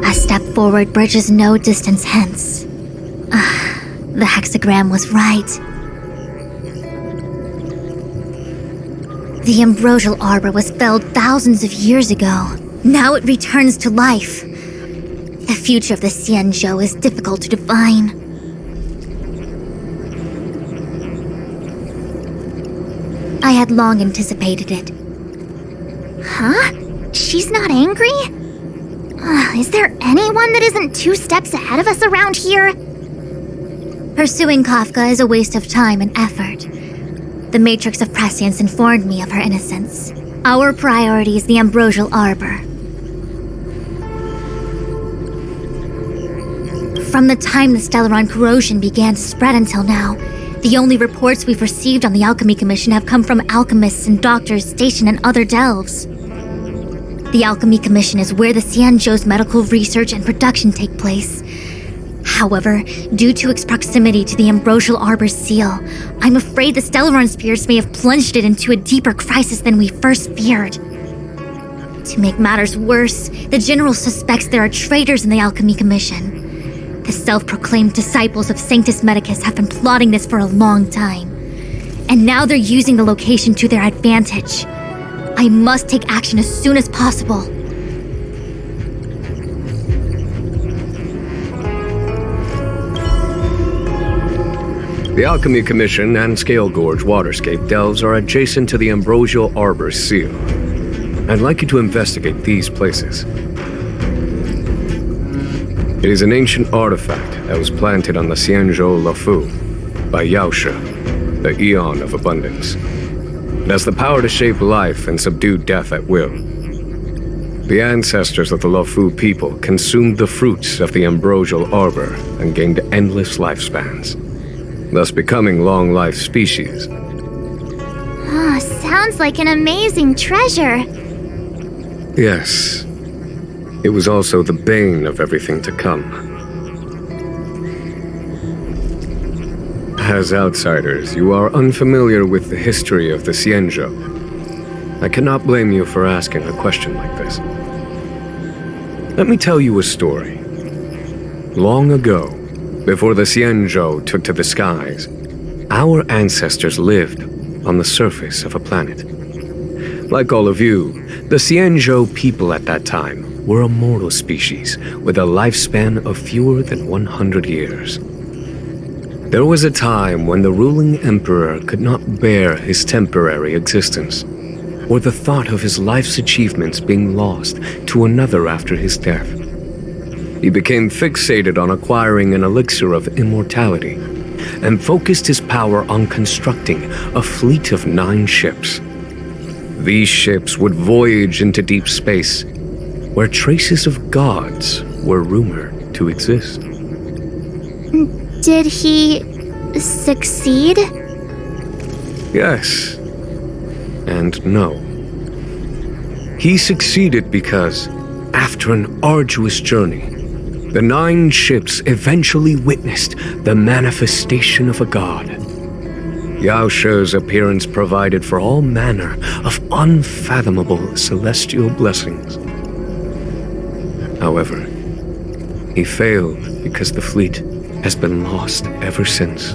A step forward bridges no distance hence. The hexagram was right. The Ambrosial Arbor was felled thousands of years ago. Now it returns to life. The future of the Xianzhou is difficult to define. I had long anticipated it. Huh? She's not angry? Is there anyone that isn't 2 steps ahead of us around here? Pursuing Kafka is a waste of time and effort. The Matrix of Prescience informed me of her innocence. Our priority is the Ambrosial Arbor. From the time the Stellaron corrosion began to spread until now, the only reports we've received on the Alchemy Commission have come from alchemists and doctors stationed in other delves. The Alchemy Commission is where the Xianzhou's medical research and production take place. However, due to its proximity to the Ambrosial Arbor's seal, I'm afraid the Stellaron spirits may have plunged it into a deeper crisis than we first feared. To make matters worse, the General suspects there are traitors in the Alchemy Commission. The self-proclaimed disciples of Sanctus Medicus have been plotting this for a long time. And now they're using the location to their advantage. I must take action as soon as possible. The Alchemy Commission and Scale Gorge Waterscape delves are adjacent to the Ambrosial Arbor seal. I'd like you to investigate these places. It is an ancient artifact that was planted on the Xianzhou Loufu by Yaoshe, the Eon of Abundance. It has the power to shape life and subdue death at will. The ancestors of the Loufu people consumed the fruits of the Ambrosial Arbor and gained endless lifespans, thus becoming long-life species. Sounds like an amazing treasure. Yes. It was also the bane of everything to come. As outsiders, you are unfamiliar with the history of the Xianzhou. I cannot blame you for asking a question like this. Let me tell you a story. Long ago, before the Xianzhou took to the skies, our ancestors lived on the surface of a planet. Like all of you, the Xianzhou people at that time were a mortal species with a lifespan of fewer than 100 years. There was a time when the ruling emperor could not bear his temporary existence, or the thought of his life's achievements being lost to another after his death. He became fixated on acquiring an elixir of immortality, and focused his power on constructing a fleet of 9 ships. These ships would voyage into deep space, where traces of gods were rumored to exist. Did he succeed? Yes. And no. He succeeded because, after an arduous journey, the 9 ships eventually witnessed the manifestation of a god. Yao She's appearance provided for all manner of unfathomable celestial blessings. However, he failed because the fleet has been lost ever since,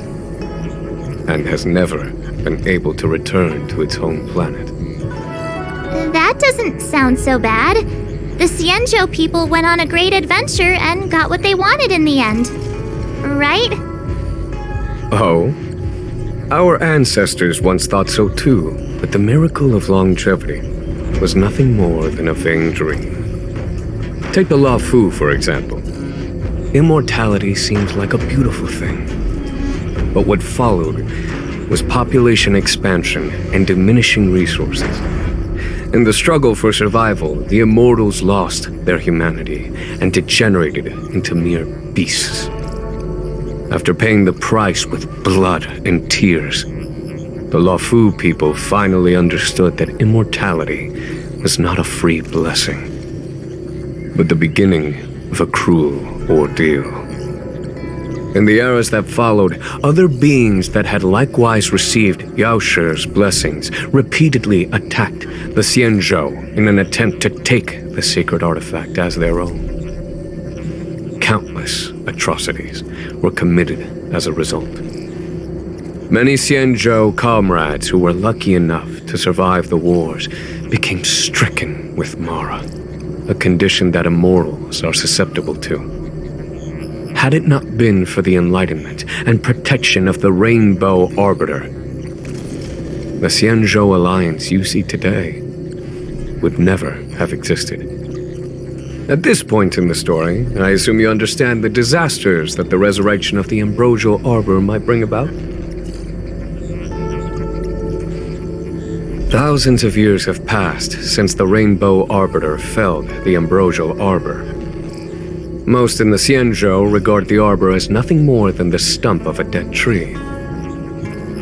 and has never been able to return to its home planet. That doesn't sound so bad. The Xianzhou people went on a great adventure and got what they wanted in the end. Right? Oh? Our ancestors once thought so too, but the miracle of longevity was nothing more than a vain dream. Take the Loufu, for example. Immortality seems like a beautiful thing. But what followed was population expansion and diminishing resources. In the struggle for survival, the immortals lost their humanity and degenerated into mere beasts. After paying the price with blood and tears, the Loufu people finally understood that immortality was not a free blessing, but the beginning of a cruel ordeal. In the eras that followed, other beings that had likewise received Yao She's blessings repeatedly attacked the Xianzhou in an attempt to take the sacred artifact as their own. Countless atrocities were committed as a result. Many Xianzhou comrades who were lucky enough to survive the wars became stricken with Mara, a condition that immortals are susceptible to. Had it not been for the enlightenment and protection of the Rainbow Arbiter, the Xianzhou Alliance you see today would never have existed. At this point in the story, I assume you understand the disasters that the resurrection of the Ambrosial Arbor might bring about? Thousands of years have passed since the Rainbow Arbiter felled the Ambrosial Arbor. Most in the Xianzhou regard the arbor as nothing more than the stump of a dead tree.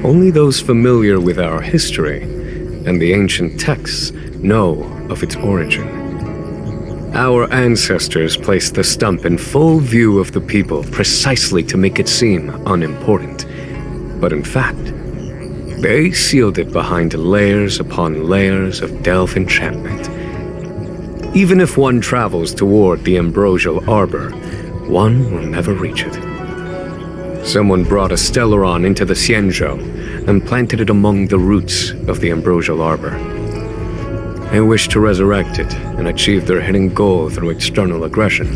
Only those familiar with our history and the ancient texts know of its origin. Our ancestors placed the stump in full view of the people precisely to make it seem unimportant. But in fact, they sealed it behind layers upon layers of delve enchantment. Even if one travels toward the Ambrosial Arbor, one will never reach it. Someone brought a Stellaron into the Xianzhou and planted it among the roots of the Ambrosial Arbor. They wish to resurrect it and achieve their hidden goal through external aggression.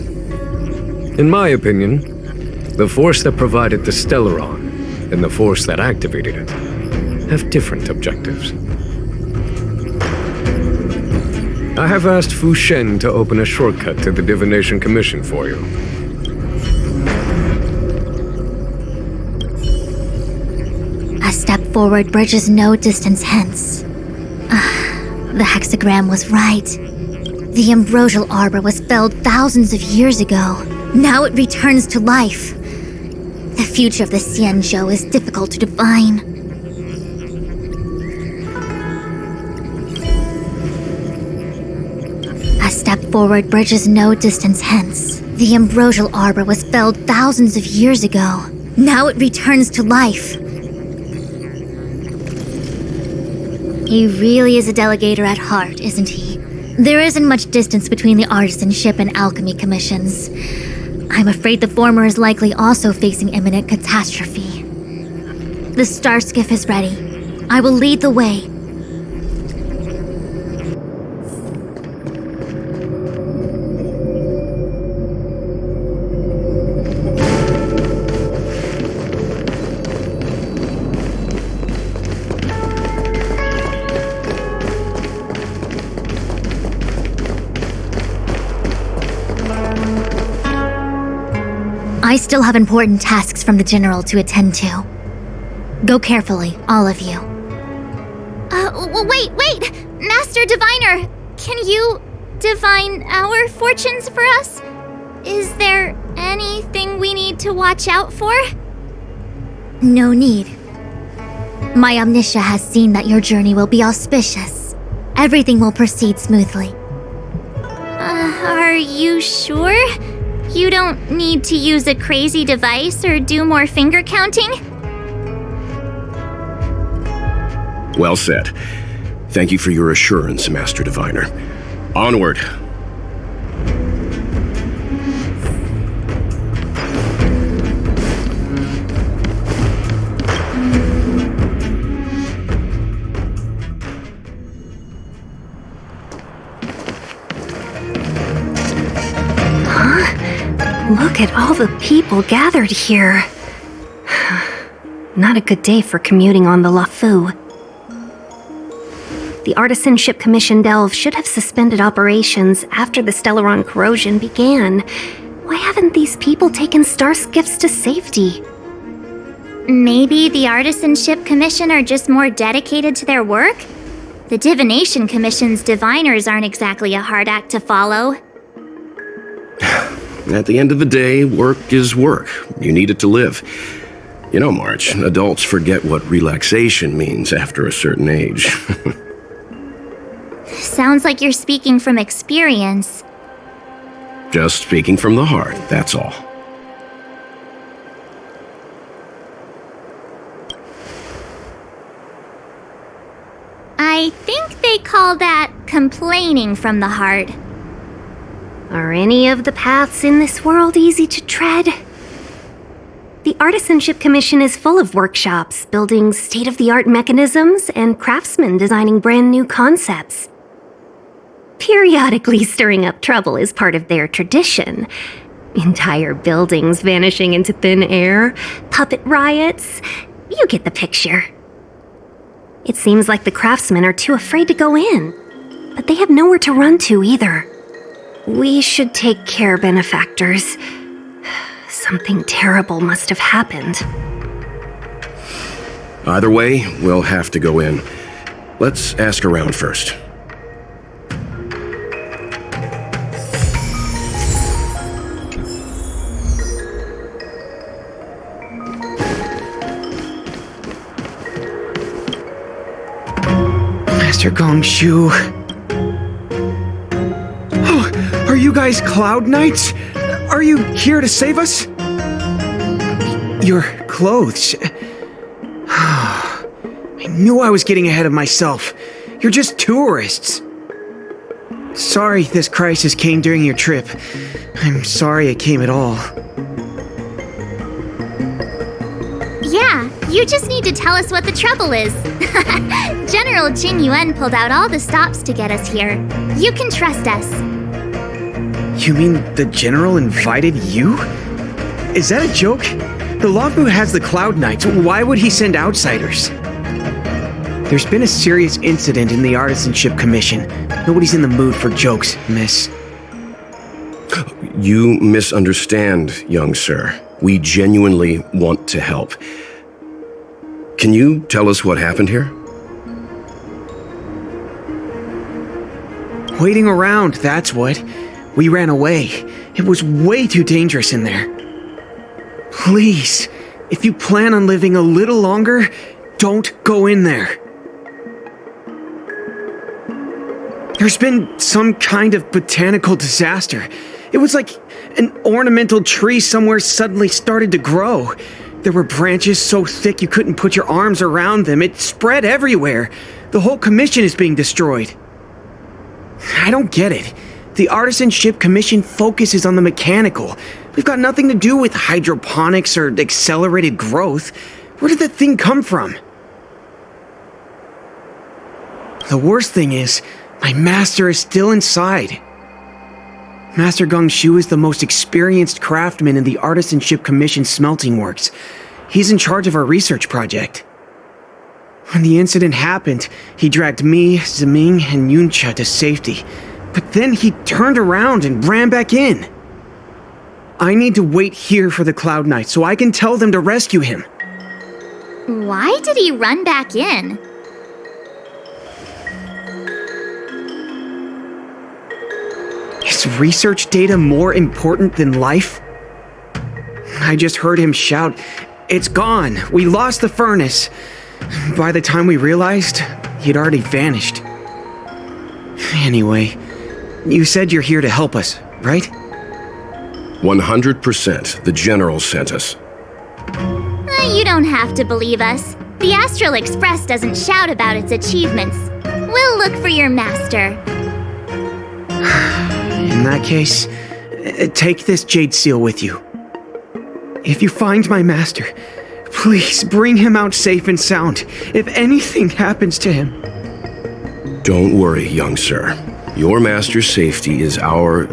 In my opinion, the force that provided the Stellaron and the force that activated it have different objectives. I have asked Fu Shen to open a shortcut to the Divination Commission for you. A step forward bridges no distance hence. The hexagram was right. The Ambrosial Arbor was felled thousands of years ago. Now it returns to life. The future of the Xianzhou is difficult to define. A step forward bridges no distance hence. The Ambrosial Arbor was felled thousands of years ago. Now it returns to life. He really is a delegator at heart, isn't he? There isn't much distance between the artisanship and alchemy commissions. I'm afraid the former is likely also facing imminent catastrophe. The star skiff is ready. I will lead the way. I still have important tasks from the General to attend to. Go carefully, all of you. Wait! Master Diviner! Can you divine our fortunes for us? Is there anything we need to watch out for? No need. My Omniscia has seen that your journey will be auspicious. Everything will proceed smoothly. Are you sure? You don't need to use a crazy device or do more finger counting? Well said. Thank you for your assurance, Master Diviner. Onward. Look at all the people gathered here. Not a good day for commuting on the Loufu. The Artisanship Commission Delve should have suspended operations after the Stellaron corrosion began. Why haven't these people taken star skiffs to safety? Maybe the Artisanship Commission are just more dedicated to their work? The Divination Commission's diviners aren't exactly a hard act to follow. At the end of the day, work is work. You need it to live. You know, March, adults forget what relaxation means after a certain age. Sounds like you're speaking from experience. Just speaking from the heart, that's all. I think they call that complaining from the heart. Are any of the paths in this world easy to tread? The Artisanship Commission is full of workshops, building state-of-the-art mechanisms, and craftsmen designing brand new concepts. Periodically stirring up trouble is part of their tradition. Entire buildings vanishing into thin air, puppet riots. You get the picture. It seems like the craftsmen are too afraid to go in, but they have nowhere to run to either. We should take care, benefactors. Something terrible must have happened. Either way, we'll have to go in. Let's ask around first. Master Gongshu. Oh, are you guys Cloud Knights? Are you here to save us? Your clothes. I knew I was getting ahead of myself. You're just tourists. Sorry this crisis came during your trip. I'm sorry it came at all. Yeah, you just need to tell us what the trouble is. General Jing Yuan pulled out all the stops to get us here. You can trust us. You mean the General invited you? Is that a joke? The Loufu has the Cloud Knights. Why would he send outsiders? There's been a serious incident in the Artisanship Commission. Nobody's in the mood for jokes, miss. You misunderstand, young sir. We genuinely want to help. Can you tell us what happened here? Waiting around, that's what. We ran away. It was way too dangerous in there. Please, if you plan on living a little longer, don't go in there. There's been some kind of botanical disaster. It was like an ornamental tree somewhere suddenly started to grow. There were branches so thick you couldn't put your arms around them. It spread everywhere. The whole commission is being destroyed. I don't get it. The Artisanship Commission focuses on the mechanical. We've got nothing to do with hydroponics or accelerated growth. Where did that thing come from? The worst thing is, my master is still inside. Master Gongshu is the most experienced craftsman in the Artisanship Commission smelting works. He's in charge of our research project. When the incident happened, he dragged me, Zeming, and Yuncha to safety. But then he turned around and ran back in. I need to wait here for the Cloud Knights so I can tell them to rescue him. Why did he run back in? Is research data more important than life? I just heard him shout, It's gone. We lost the furnace. By the time we realized, he'd already vanished. Anyway, you said you're here to help us, right? 100%. The General sent us. You don't have to believe us. The Astral Express doesn't shout about its achievements. We'll look for your master. In that case, take this jade seal with you. If you find my master, please bring him out safe and sound if anything happens to him. Don't worry, young sir. Your master's safety is our...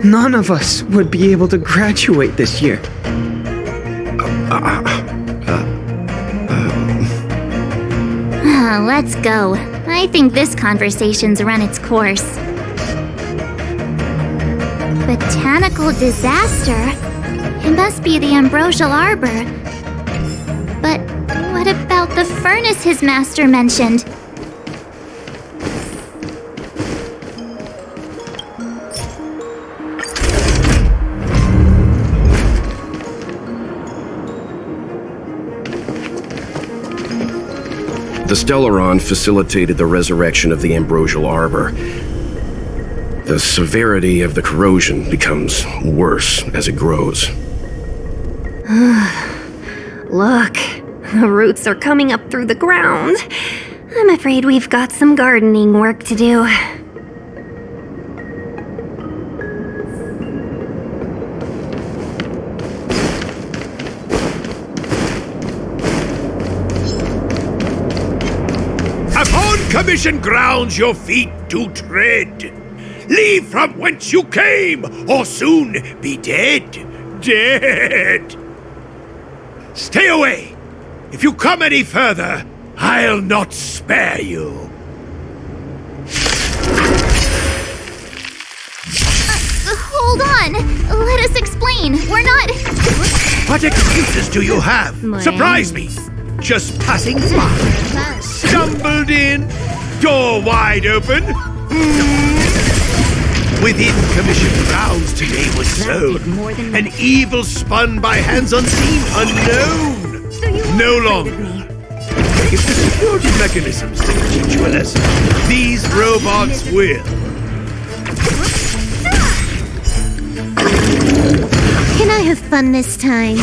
None of us would be able to graduate this year. Let's go. I think this conversation's run its course. Botanical disaster? It must be the ambrosial arbor. But what about the furnace his master mentioned? The Stellaron facilitated the resurrection of the ambrosial arbor. The severity of the corrosion becomes worse as it grows. Look, the roots are coming up through the ground. I'm afraid we've got some gardening work to do. Upon commission grounds your feet do tread. Leave from whence you came, or soon be dead. Dead! Stay away! If you come any further, I'll not spare you. Hold on! Let us explain. We're not... What excuses do you have? Surprise me! Just passing by. Stumbled in, door wide open. Within commission grounds today was sown an evil spun by hands unseen, unknown. No longer. If the security mechanisms didn't teach you a lesson, these robots will. Can I have fun this time?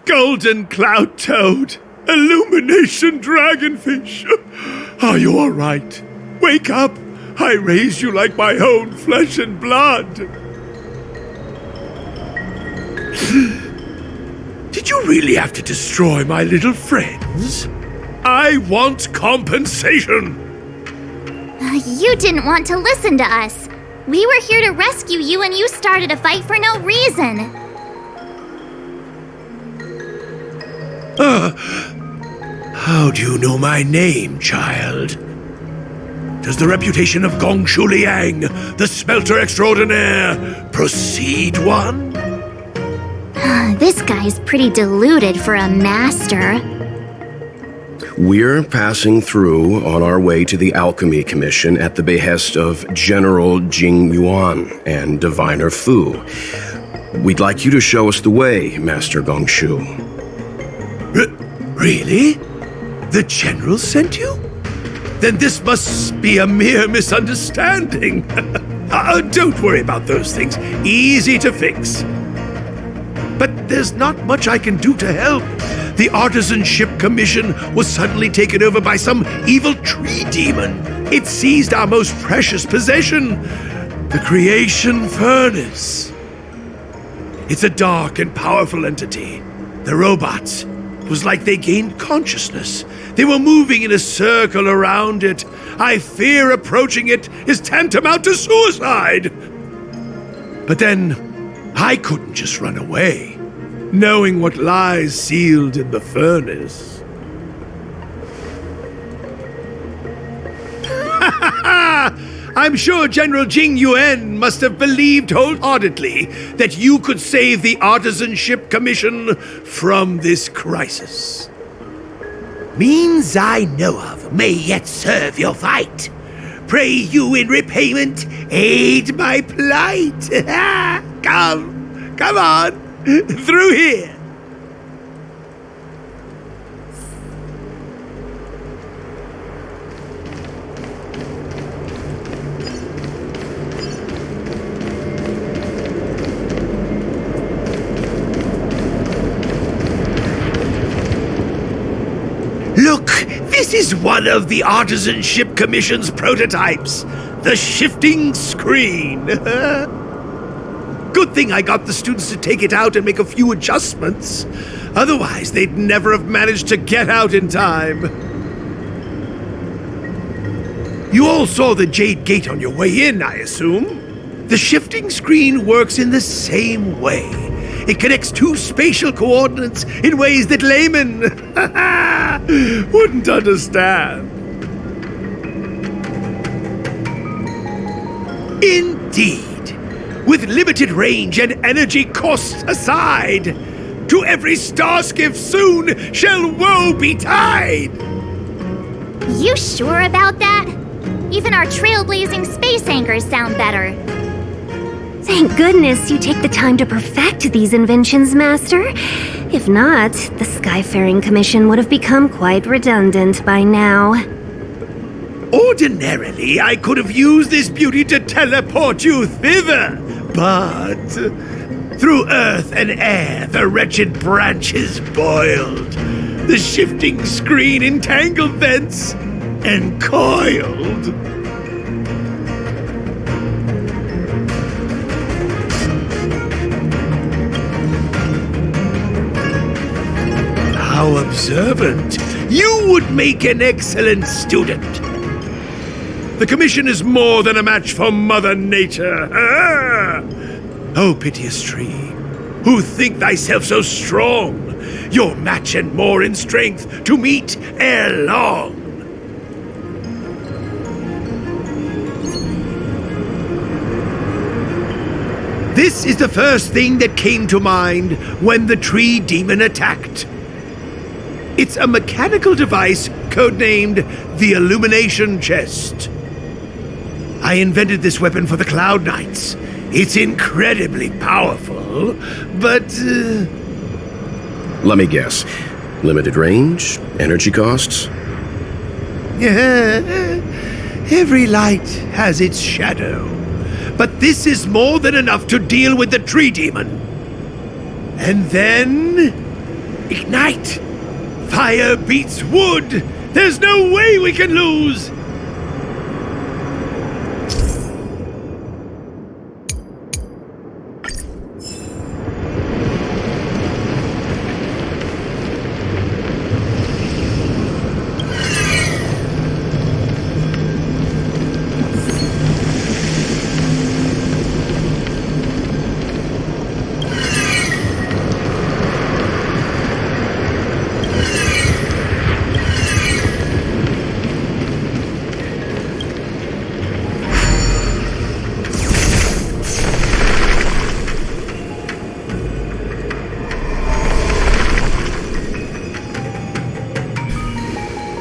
Golden cloud toad, illumination dragonfish. Are you all right? Wake up! I raised you like my own flesh and blood. Did you really have to destroy my little friends? I want compensation. You didn't want to listen to us. We were here to rescue you and you started a fight for no reason. How do you know my name, child? Does the reputation of Xianzhou Loufu, the smelter extraordinaire, precede one? This guy's pretty deluded for a master. We're passing through on our way to the Alchemy Commission at the behest of General Jing Yuan and Diviner Fu. We'd like you to show us the way, Master Xianzhou. Really? The General sent you? Then this must be a mere misunderstanding. Don't worry about those things. Easy to fix. But there's not much I can do to help. The Artisanship Commission was suddenly taken over by some evil tree demon. It seized our most precious possession, the Creation Furnace. It's a dark and powerful entity. The robots. It was like they gained consciousness. They were moving in a circle around it. I fear approaching it is tantamount to suicide. But then, I couldn't just run away, knowing what lies sealed in the furnace. I'm sure General Jing Yuan must have believed wholeheartedly that you could save the Artisanship Commission from this crisis. Means I know of may yet serve your fight. Pray you in repayment aid my plight. Come on, through here. Look, this is one of the Artisanship Commission's prototypes, the shifting screen. Good thing I got the students to take it out and make a few adjustments. Otherwise, they'd never have managed to get out in time. You all saw the Jade Gate on your way in, I assume? The shifting screen works in the same way. It connects two spatial coordinates in ways that laymen wouldn't understand. Indeed. With limited range and energy costs aside, to every star skiff soon shall woe betide! You sure about that? Even our trailblazing space anchors sound better. Thank goodness you take the time to perfect these inventions, Master. If not, the Skyfaring Commission would have become quite redundant by now. Ordinarily, I could have used this beauty to teleport you thither, but through earth and air the wretched branches boiled, the shifting screen entangled thence and coiled. How observant! You would make an excellent student. The Commission is more than a match for Mother Nature. Oh, piteous tree, who think thyself so strong, your match and more in strength to meet ere long. This is the first thing that came to mind when the tree demon attacked. It's a mechanical device codenamed the Illumination Chest. I invented this weapon for the Cloud Knights. It's incredibly powerful, but... Let me guess. Limited range? Energy costs? Every light has its shadow. But this is more than enough to deal with the tree demon. And then... ignite! Fire beats wood! There's no way we can lose!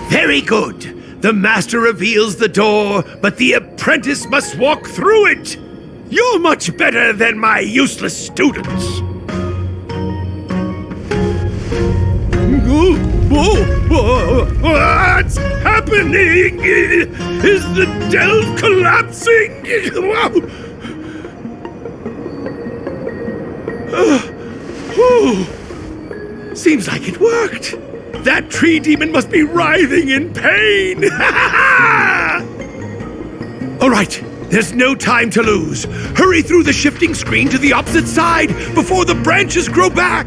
Very good. The master reveals the door, but the apprentice must walk through it. You're much better than my useless students. What's happening? Is the delve collapsing? Seems like it worked. That tree demon must be writhing in pain! All right, there's no time to lose. Hurry through the shifting screen to the opposite side before the branches grow back!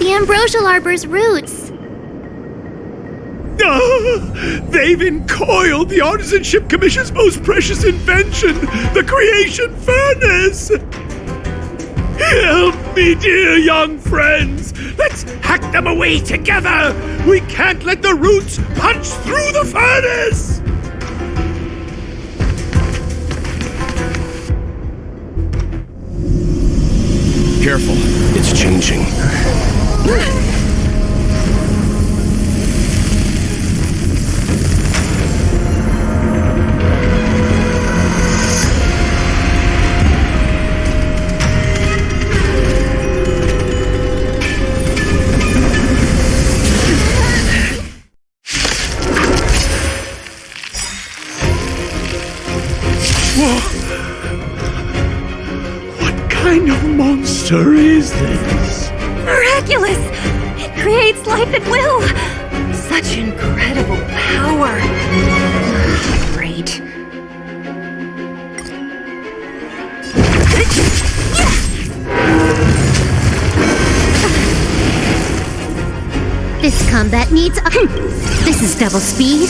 The Ambrosial Arbor's roots. They've encoiled the Artisanship Commission's most precious invention, the Creation Furnace! Help me, dear young friends! Let's hack them away together! We can't let the roots punch through the furnace! Careful, it's changing. What kind of monster is this? Miraculous! It creates life at will! Such incredible power! Great. This combat needs a... This is double speed.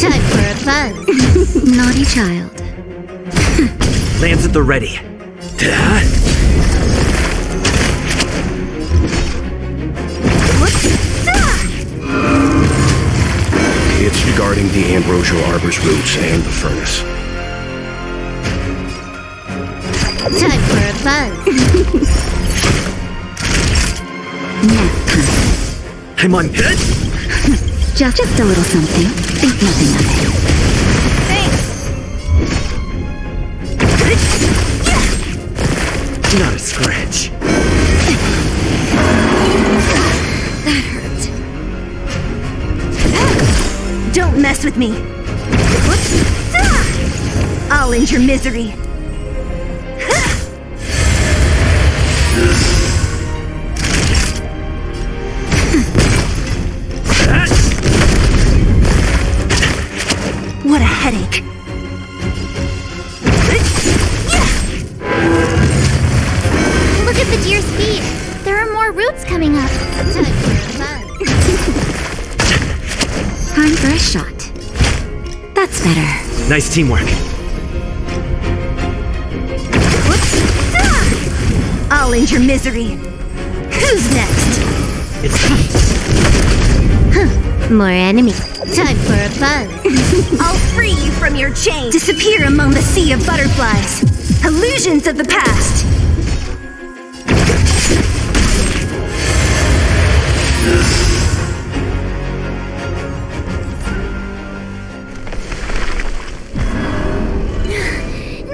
Time for a buzz. Naughty child. Lands at the ready. It's regarding the Ambrosial Arbor's roots and the furnace. Time for a buzz. I'm on hit. Just a little something. Think nothing of it. Not a scratch. That hurt. Don't mess with me. I'll end your misery. What a headache. Look at the deer's feet. There are more roots coming up. Time for a buzz. Time for a shot. That's better. Nice teamwork. I'll end your misery. Who's next? More enemies. Time for a buzz. I'll free you from your chains. Disappear among the sea of butterflies. Illusions of the past.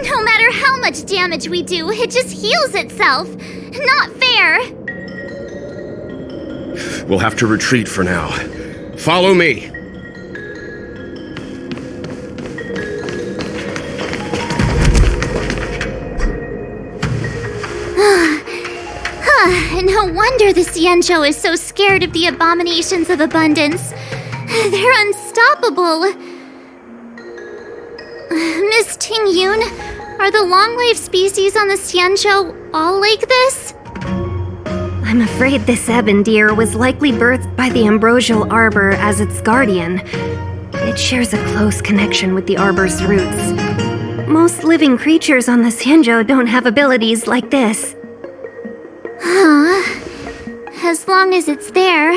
No matter how much damage we do, it just heals itself. Not fair. We'll have to retreat for now. Follow me. No wonder the Xianzhou is so scared of the abominations of abundance. They're unstoppable. Miss Tingyun, are the long-lived species on the Xianzhou all like this? I'm afraid this ebon deer was likely birthed by the Ambrosial Arbor as its guardian. It shares a close connection with the arbor's roots. Most living creatures on the Xianzhou don't have abilities like this. Huh. As long as it's there,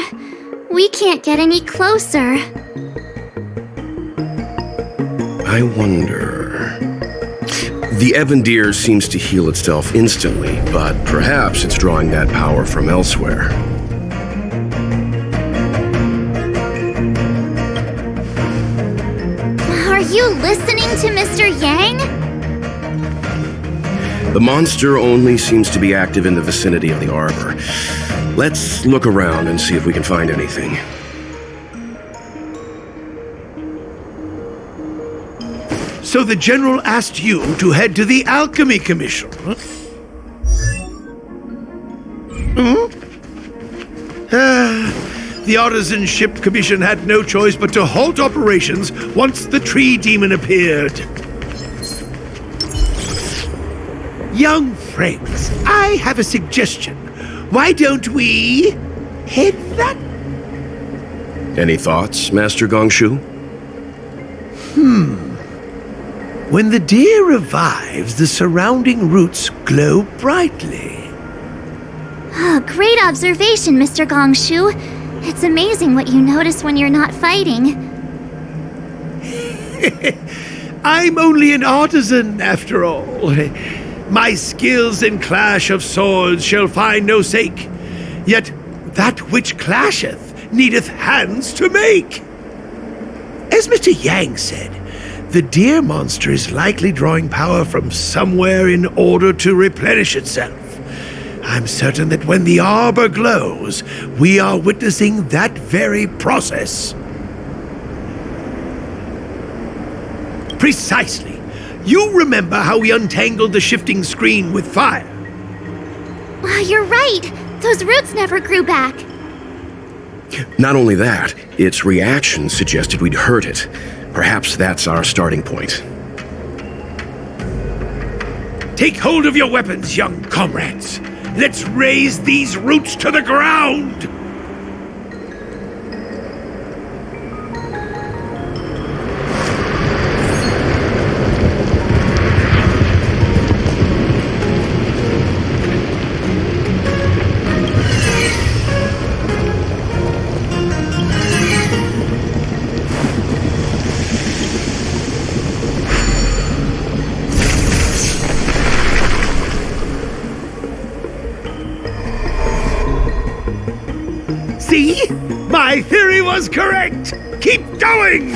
we can't get any closer. I wonder... The ebon deer seems to heal itself instantly, but perhaps it's drawing that power from elsewhere. Are you listening to Mr. Yang? The monster only seems to be active in the vicinity of the arbor. Let's look around and see if we can find anything. So the General asked you to head to the Alchemy Commission, huh? The Artisanship Commission had no choice but to halt operations once the tree demon appeared. Young friends, I have a suggestion. Why don't we head that? Any thoughts, Master Gongshu? When the deer revives, the surrounding roots glow brightly. Oh, great observation, Mr. Gongshu. It's amazing what you notice when you're not fighting. I'm only an artisan, after all. My skills in clash of swords shall find no sake. Yet that which clasheth needeth hands to make. As Mr. Yang said, the deer monster is likely drawing power from somewhere in order to replenish itself. I'm certain that when the arbor glows, we are witnessing that very process. Precisely. You remember how we untangled the shifting screen with fire? Wow, you're right. Those roots never grew back. Not only that, its reaction suggested we'd hurt it. Perhaps that's our starting point. Take hold of your weapons, young comrades. Let's raze these roots to the ground! See? My theory was correct! Keep going!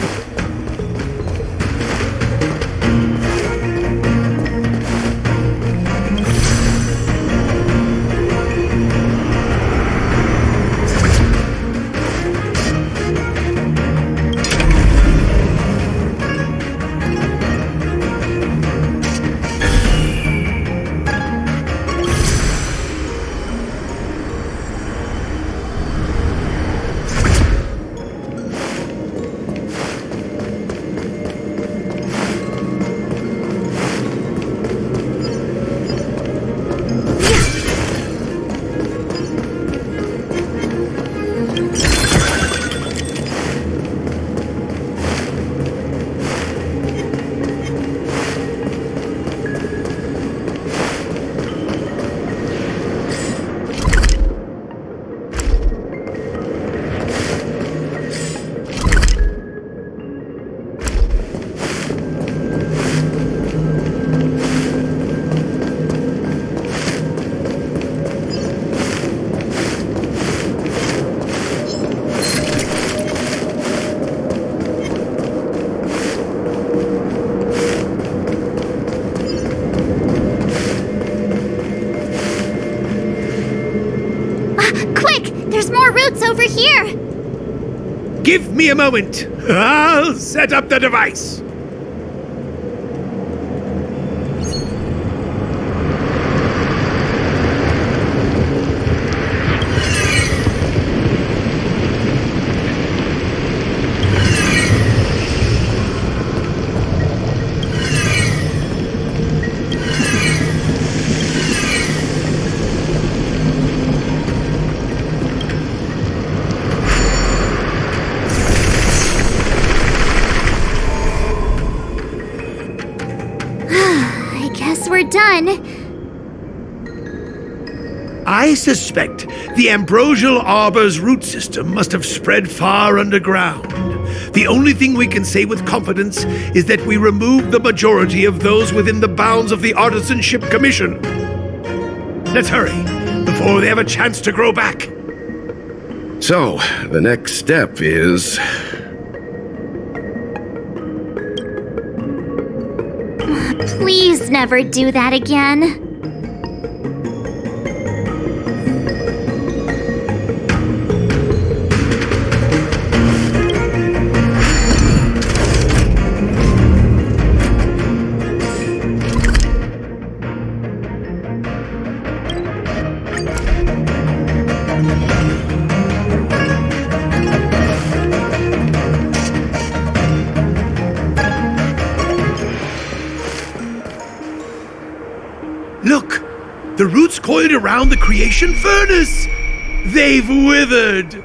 There's more roots over here! Give me a moment. I'll set up the device. We're done. I suspect the ambrosial arbor's root system must have spread far underground. The only thing we can say with confidence is that we removed the majority of those within the bounds of the Artisanship Commission. Let's hurry, before they have a chance to grow back. So, the next step is... Please never do that again. Look! The roots coiled around the creation furnace! They've withered!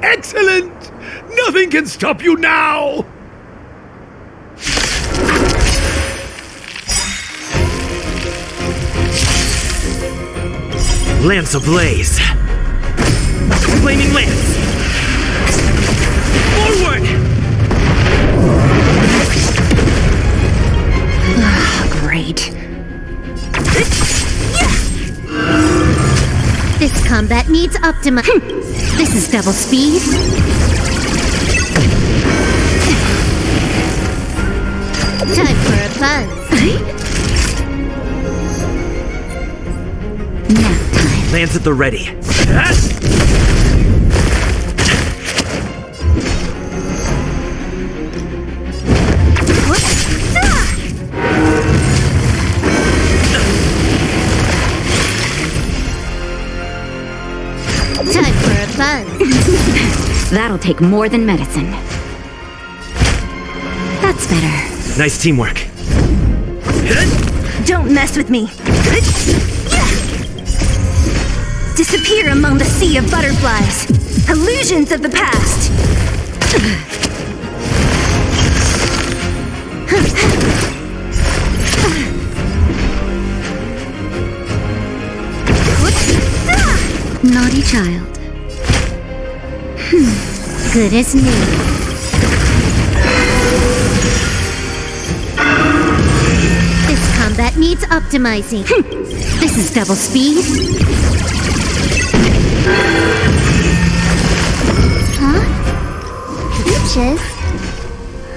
Excellent! Nothing can stop you now! Lance ablaze! Flaming lance! Forward! Great. This combat needs optima. This is double speed. Time for a buzz. Nap time. Lance at the ready. Time for a buzz. That'll take more than medicine. That's better. Nice teamwork. Don't mess with me. Disappear among the sea of butterflies. Illusions of the past. Naughty child. Good as new. This combat needs optimizing. This is double speed. Huh? Peaches?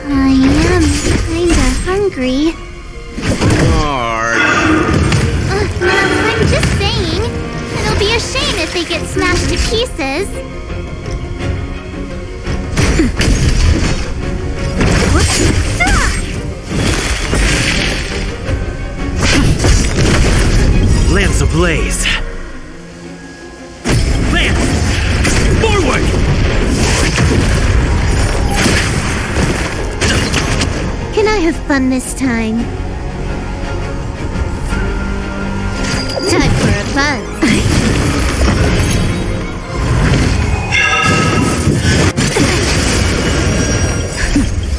I am kinda hungry. I'm just saying. It'll be a shame if they get smashed to pieces. Lance ablaze! Lance! Forward! Can I have fun this time? Time for a buzz.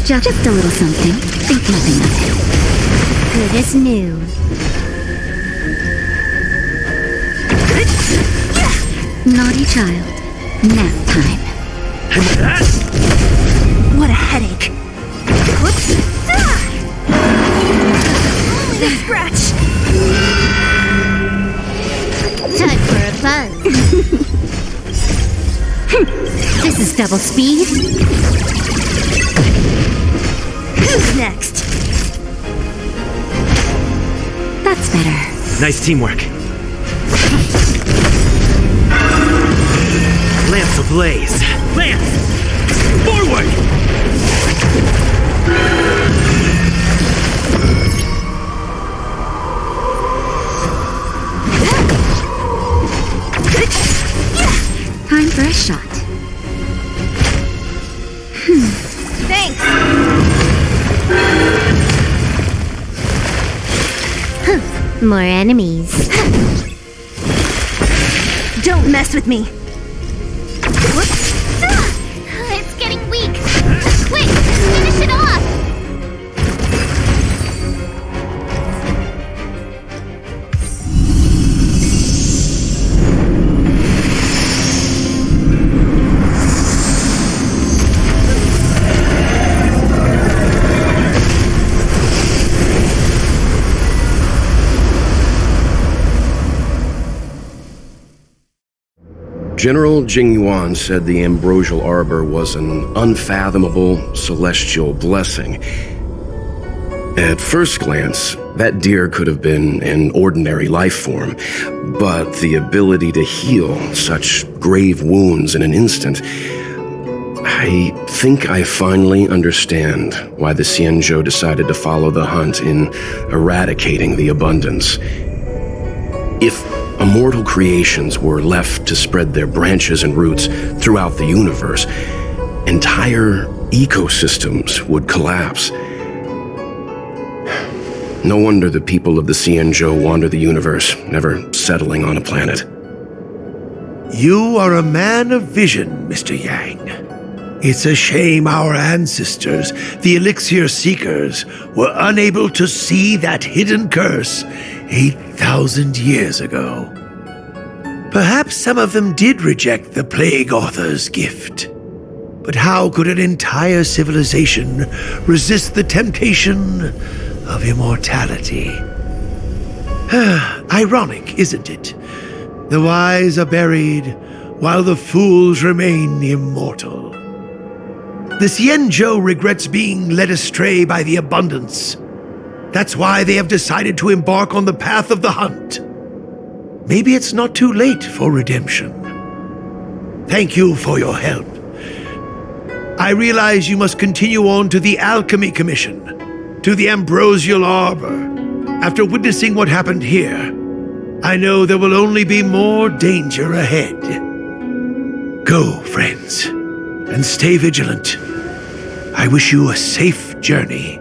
Just a little something. Think nothing of it. Good as new. Naughty child. Nap time. What a headache. Only a scratch. Time for a buzz. This is double speed. Who's next? That's better. Nice teamwork. Lance ablaze! Lance! Forward! Time for a shot. Thanks! More enemies. Don't mess with me. It's getting weak. Quick, finish it off. General Jingyuan said the ambrosial arbor was an unfathomable celestial blessing. At first glance, that deer could have been an ordinary life form, but the ability to heal such grave wounds in an instant, I think I finally understand why the Xianzhou decided to follow the hunt in eradicating the abundance. If immortal creations were left to spread their branches and roots throughout the universe, entire ecosystems would collapse. No wonder the people of the Xianzhou wander the universe, never settling on a planet. You are a man of vision, Mr. Yang. It's a shame our ancestors, the Elixir Seekers, were unable to see that hidden curse 8,000 years ago. Perhaps some of them did reject the Plague Author's gift. But how could an entire civilization resist the temptation of immortality? Ironic, isn't it? The wise are buried, while the fools remain immortal. The Xianzhou regrets being led astray by the abundance. That's why they have decided to embark on the path of the hunt. Maybe it's not too late for redemption. Thank you for your help. I realize you must continue on to the Alchemy Commission, to the Ambrosial Arbor. After witnessing what happened here, I know there will only be more danger ahead. Go, friends, and stay vigilant. I wish you a safe journey.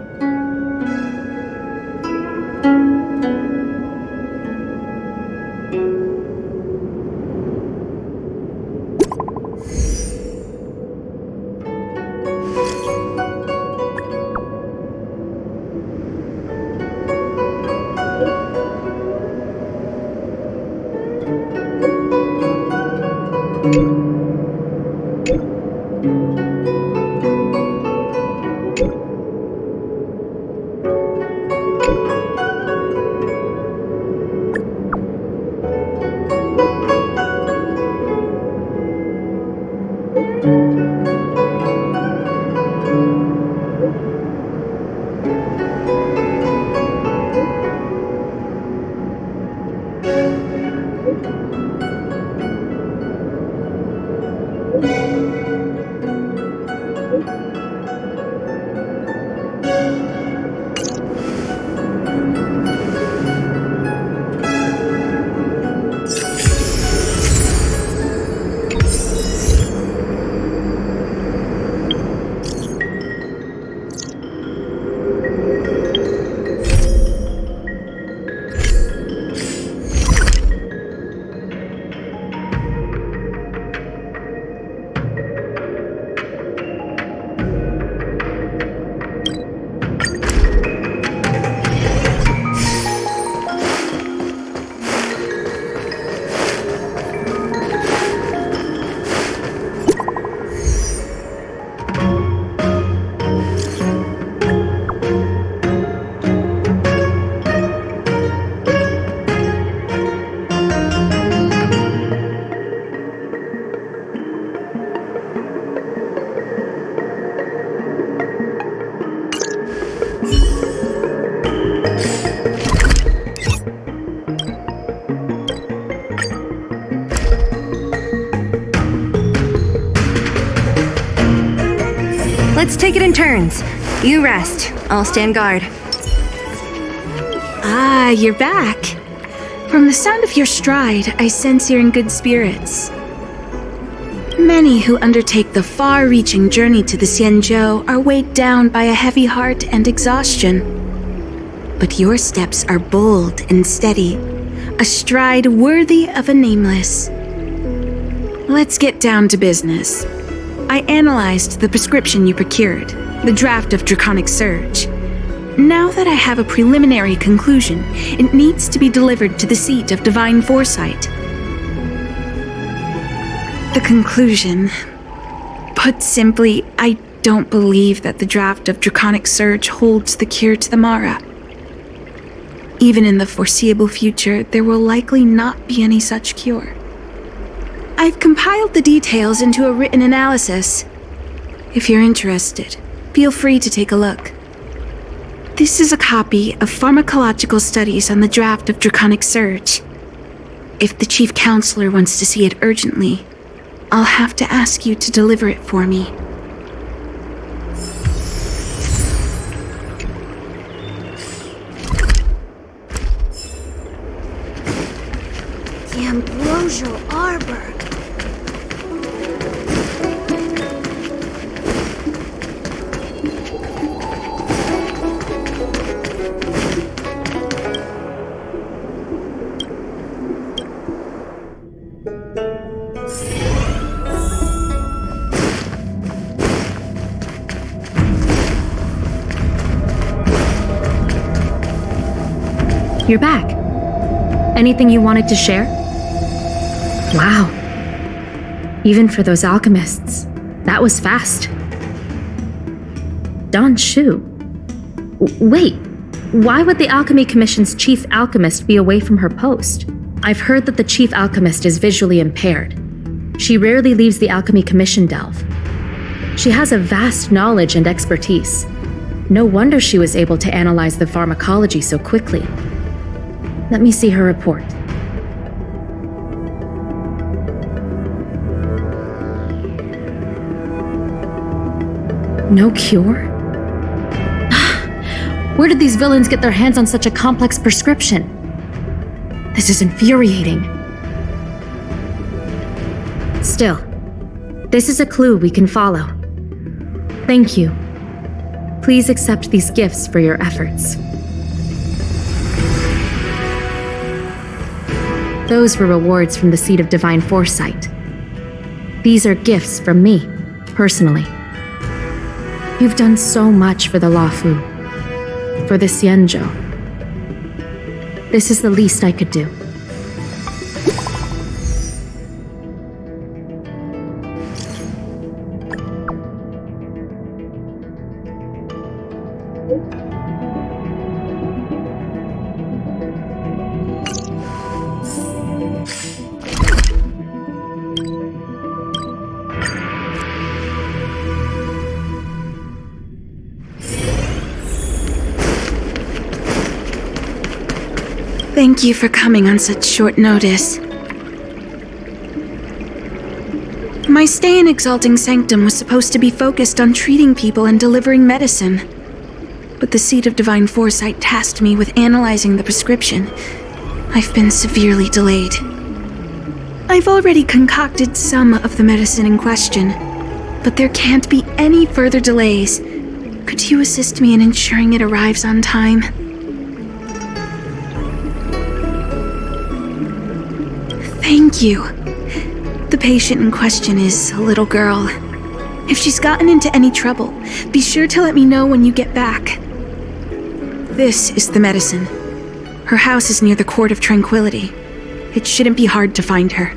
Let's take it in turns. You rest. I'll stand guard. Ah, you're back. From the sound of your stride, I sense you're in good spirits. Many who undertake the far-reaching journey to the Xianzhou are weighed down by a heavy heart and exhaustion. But your steps are bold and steady, a stride worthy of a nameless. Let's get down to business. I analyzed the prescription you procured, the draft of Draconic Surge. Now that I have a preliminary conclusion, it needs to be delivered to the seat of Divine Foresight. The conclusion. Put simply, I don't believe that the draft of Draconic Surge holds the cure to the Mara. Even in the foreseeable future, there will likely not be any such cure. I've compiled the details into a written analysis. If you're interested, feel free to take a look. This is a copy of pharmacological studies on the draft of Draconic Surge. If the Chief Counselor wants to see it urgently, I'll have to ask you to deliver it for me. The Ambrosial Arbor. you're back. Anything you wanted to share? Wow. Even for those alchemists, that was fast. Dan Shu. Wait, why would the Alchemy Commission's chief alchemist be away from her post? I've heard that the chief alchemist is visually impaired. She rarely leaves the Alchemy Commission delve. She has a vast knowledge and expertise. No wonder she was able to analyze the pharmacology so quickly. Let me see her report. No cure? Where did these villains get their hands on such a complex prescription? This is infuriating. Still, this is a clue we can follow. Thank you. Please accept these gifts for your efforts. Those were rewards from the Seed of Divine Foresight. These are gifts from me, personally. You've done so much for the Loufu, for the Xianzhou. This is the least I could do. Thank you for coming on such short notice. My stay in Exalting Sanctum was supposed to be focused on treating people and delivering medicine. But the Seed of Divine Foresight tasked me with analyzing the prescription. I've been severely delayed. I've already concocted some of the medicine in question, but there can't be any further delays. Could you assist me in ensuring it arrives on time? Thank you. The patient in question is a little girl. If she's gotten into any trouble, be sure to let me know when you get back. This is the medicine. Her house is near the Court of Tranquility. It shouldn't be hard to find her.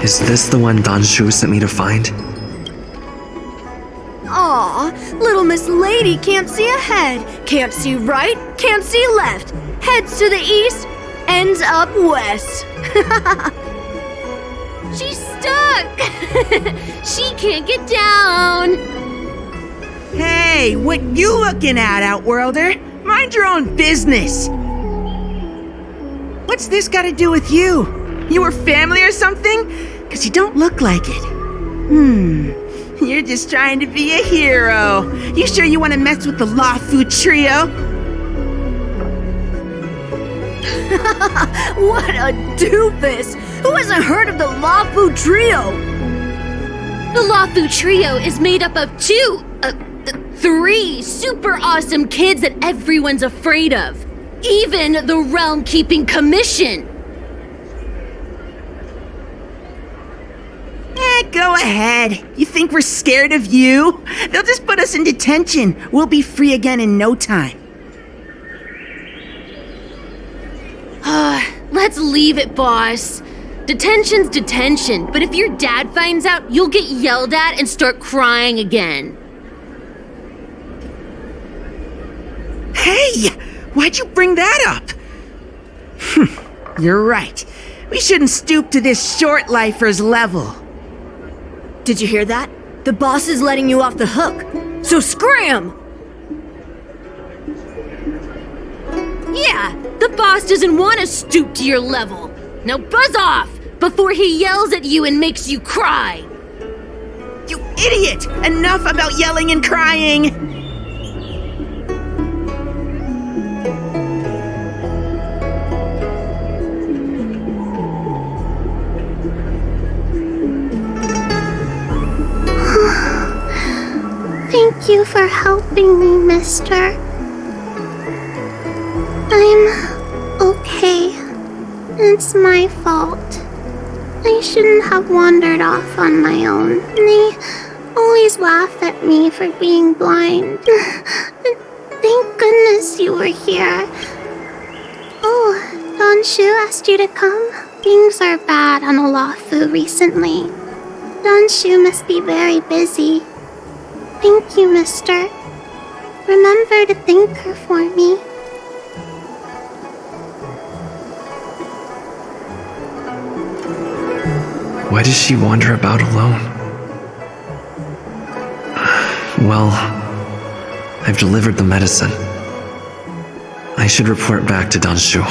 Is this the one Dan Shu sent me to find? Aw, little Miss Lady can't see ahead, can't see right, can't see left. Heads to the east, ends up west. She's stuck! She can't get down! Hey, what you looking at, Outworlder? Mind your own business! What's this got to do with you? You were family or something? 'Cause you don't look like it. You're just trying to be a hero. You sure you want to mess with the Loufu trio? What a doofus! Who hasn't heard of the Loufu trio? The Loufu trio is made up of three super awesome kids that everyone's afraid of. Even the Realm Keeping Commission. Go ahead. You think we're scared of you? They'll just put us in detention. We'll be free again in no time. Let's leave it, boss. Detention's detention, but if your dad finds out, you'll get yelled at and start crying again. Hey! Why'd you bring that up? You're right. We shouldn't stoop to this short-lifer's level. Did you hear that? The boss is letting you off the hook. So scram! Yeah, the boss doesn't want to stoop to your level. Now buzz off before he yells at you and makes you cry. You idiot! Enough about yelling and crying! Thank you for helping me, mister. It's my fault. I shouldn't have wandered off on my own. They always laugh at me for being blind. Thank goodness you were here. Oh, Don Shu asked you to come? Things are bad on Loufu recently. Don Shu must be very busy. Thank you, mister. Remember to thank her for me. Why does she wander about alone? Well, I've delivered the medicine. I should report back to Danshu.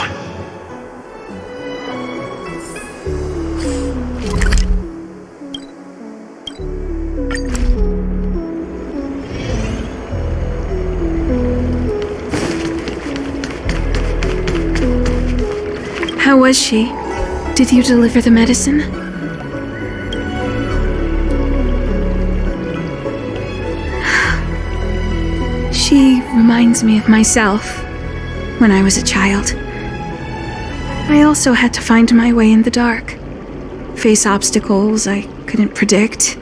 How was she? Did you deliver the medicine? She reminds me of myself when I was a child. I also had to find my way in the dark, face obstacles I couldn't predict,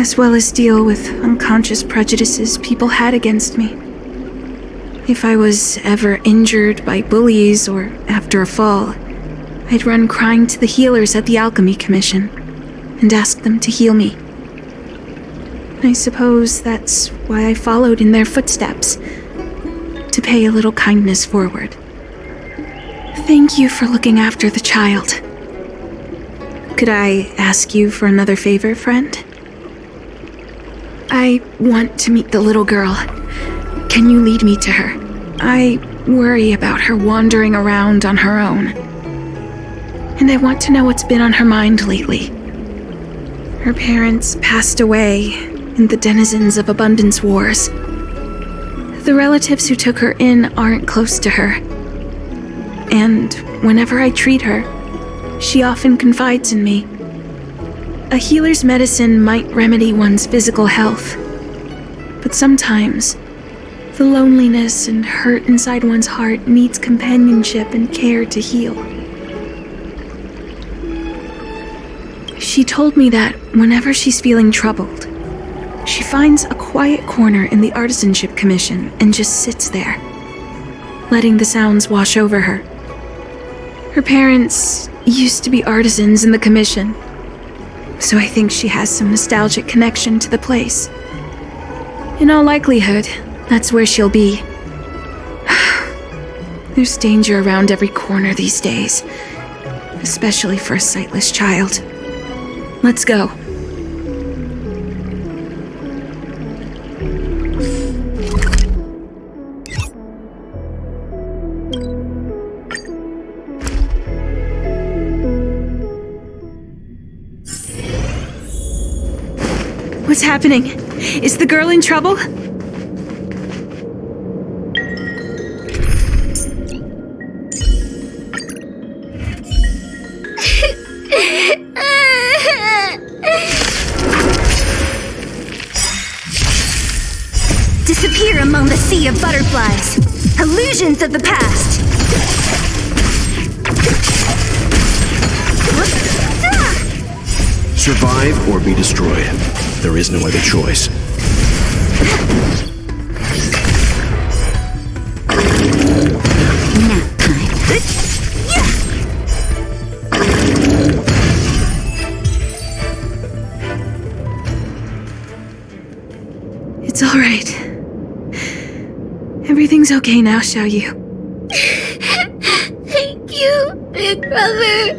as well as deal with unconscious prejudices people had against me. If I was ever injured by bullies or after a fall, I'd run crying to the healers at the Alchemy Commission and ask them to heal me. I suppose that's why I followed in their footsteps, to pay a little kindness forward. Thank you for looking after the child. Could I ask you for another favor, friend? I want to meet the little girl. Can you lead me to her? I worry about her wandering around on her own. And I want to know what's been on her mind lately. Her parents passed away in the denizens of Abundance Wars. The relatives who took her in aren't close to her. And whenever I treat her, she often confides in me. A healer's medicine might remedy one's physical health, but sometimes the loneliness and hurt inside one's heart needs companionship and care to heal. She told me that whenever she's feeling troubled, she finds a quiet corner in the Artisanship Commission and just sits there, letting the sounds wash over her. Her parents used to be artisans in the commission, so I think she has some nostalgic connection to the place. In all likelihood, that's where she'll be. There's danger around every corner these days, especially for a sightless child. Let's go. What's happening? Is the girl in trouble? Disappear among the sea of butterflies. Illusions of the past. Survive or be destroyed. There is no other choice. Nap time. It's all right. Everything's okay now, Xiaoyu. Thank you, big brother.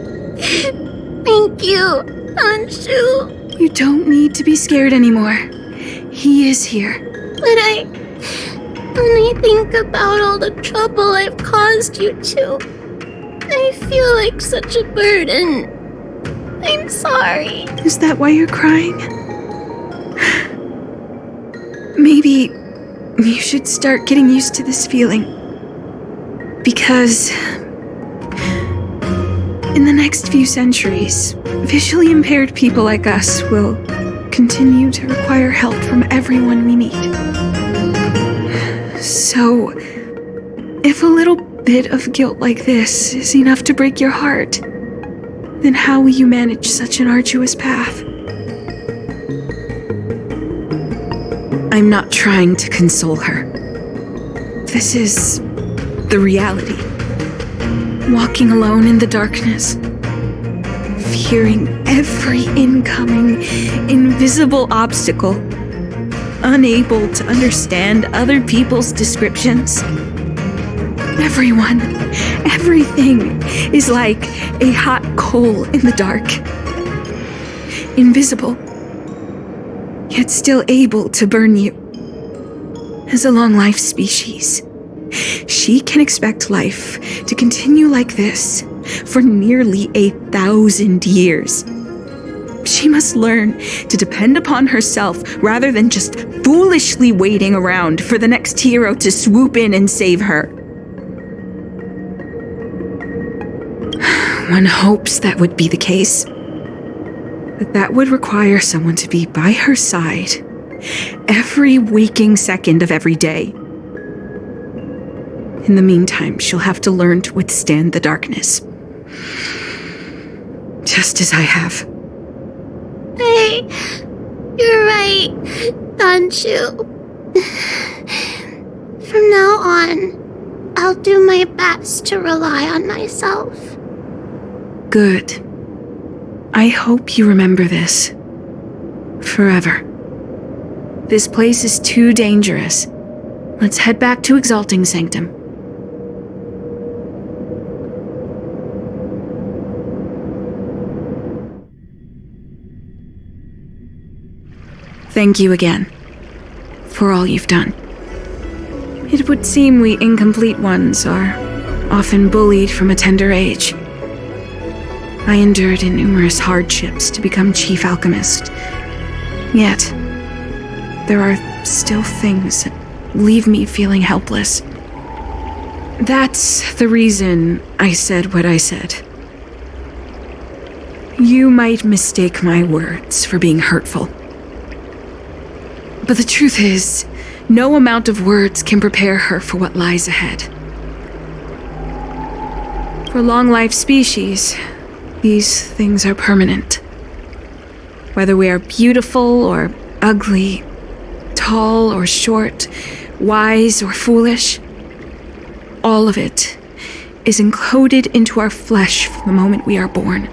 Thank you, Anshu. You don't need to be scared anymore. He is here. But when I think about all the trouble I've caused you two, I feel like such a burden. I'm sorry. Is that why you're crying? Maybe you should start getting used to this feeling. Because in the next few centuries, visually impaired people like us will continue to require help from everyone we meet. So, If a little bit of guilt like this is enough to break your heart, then how will you manage such an arduous path? I'm not trying to console her. This is the reality. Walking alone in the darkness, fearing every incoming, invisible obstacle, unable to understand other people's descriptions. Everyone, everything is like a hot coal in the dark. Invisible, yet still able to burn you. As a long-life species, she can expect life to continue like this for nearly 1,000 years. She must learn to depend upon herself rather than just foolishly waiting around for the next hero to swoop in and save her. One hopes that would be the case, but that would require someone to be by her side every waking second of every day. In the meantime, she'll have to learn to withstand the darkness. Just as I have. Hey, you're right, Xianzhou. From now on, I'll do my best to rely on myself. Good. I hope you remember this. Forever. This place is too dangerous. Let's head back to Exalting Sanctum. Thank you again for all you've done. It would seem we incomplete ones are often bullied from a tender age. I endured numerous hardships to become chief alchemist. Yet, there are still things that leave me feeling helpless. That's the reason I said what I said. You might mistake my words for being hurtful. But the truth is, no amount of words can prepare her for what lies ahead. For long-life species, these things are permanent. Whether we are beautiful or ugly, tall or short, wise or foolish, all of it is encoded into our flesh from the moment we are born.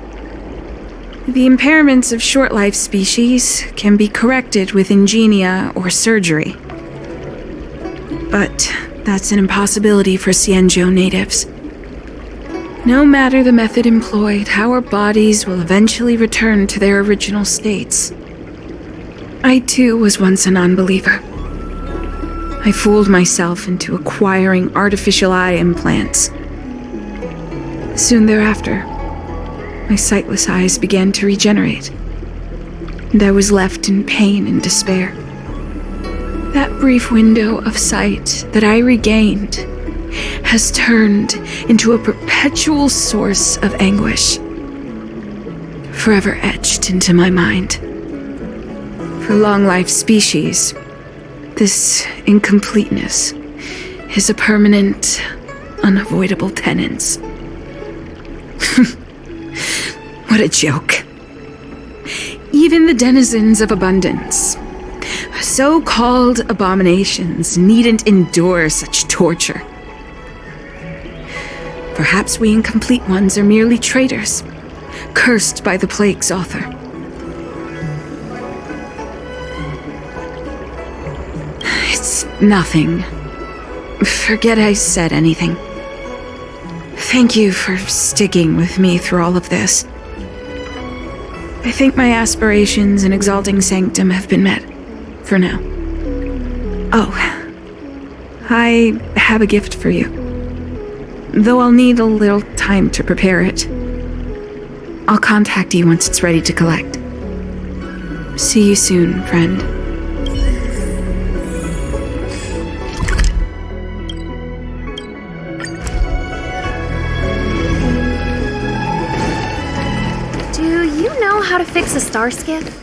The impairments of short-life species can be corrected with ingenia or surgery. But that's an impossibility for Xianzhou natives. No matter the method employed, our bodies will eventually return to their original states. I too was once a non-believer. I fooled myself into acquiring artificial eye implants. Soon thereafter, my sightless eyes began to regenerate, and I was left in pain and despair. That brief window of sight that I regained has turned into a perpetual source of anguish, forever etched into my mind. For long-life species, this incompleteness is a permanent, unavoidable tenance. What a joke. Even the denizens of abundance, so-called abominations, needn't endure such torture. Perhaps we incomplete ones are merely traitors, cursed by the plague's author. It's nothing. Forget I said anything. Thank you for sticking with me through all of this. I think my aspirations in Exalting Sanctum have been met, for now. Oh, I have a gift for you. Though I'll need a little time to prepare it. I'll contact you once it's ready to collect. See you soon, friend. Do you know how to fix a star skiff?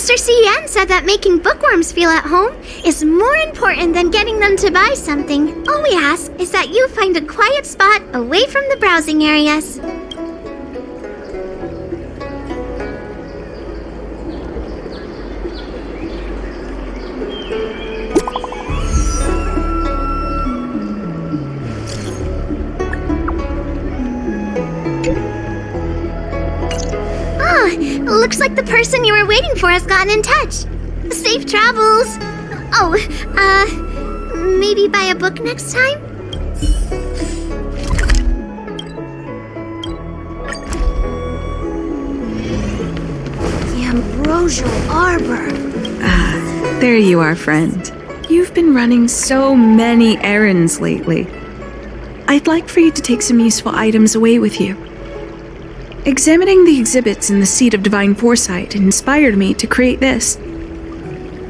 Mr. Cien said that making bookworms feel at home is more important than getting them to buy something. All we ask is that you find a quiet spot away from the browsing areas. Looks like the person you were waiting for has gotten in touch. Safe travels. Oh, maybe buy a book next time? The Ambrosial Arbor. Ah, there you are, friend. You've been running so many errands lately. I'd like for you to take some useful items away with you. Examining the exhibits in the Seat of Divine Foresight inspired me to create this.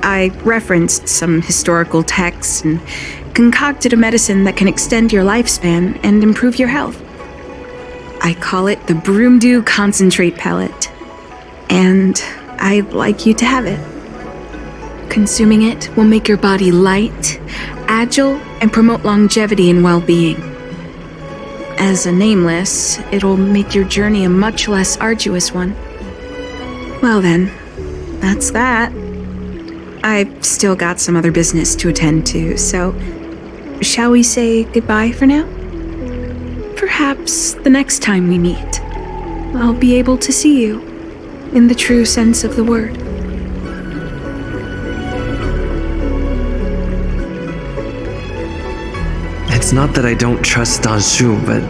I referenced some historical texts and concocted a medicine that can extend your lifespan and improve your health. I call it the Broomdew Concentrate Pellet, and I'd like you to have it. Consuming it will make your body light, agile, and promote longevity and well-being. As a nameless, it'll make your journey a much less arduous one. Well then, that's that. I've still got some other business to attend to, so shall we say goodbye for now? Perhaps the next time we meet, I'll be able to see you, in the true sense of the word. It's not that I don't trust Xianzhou, but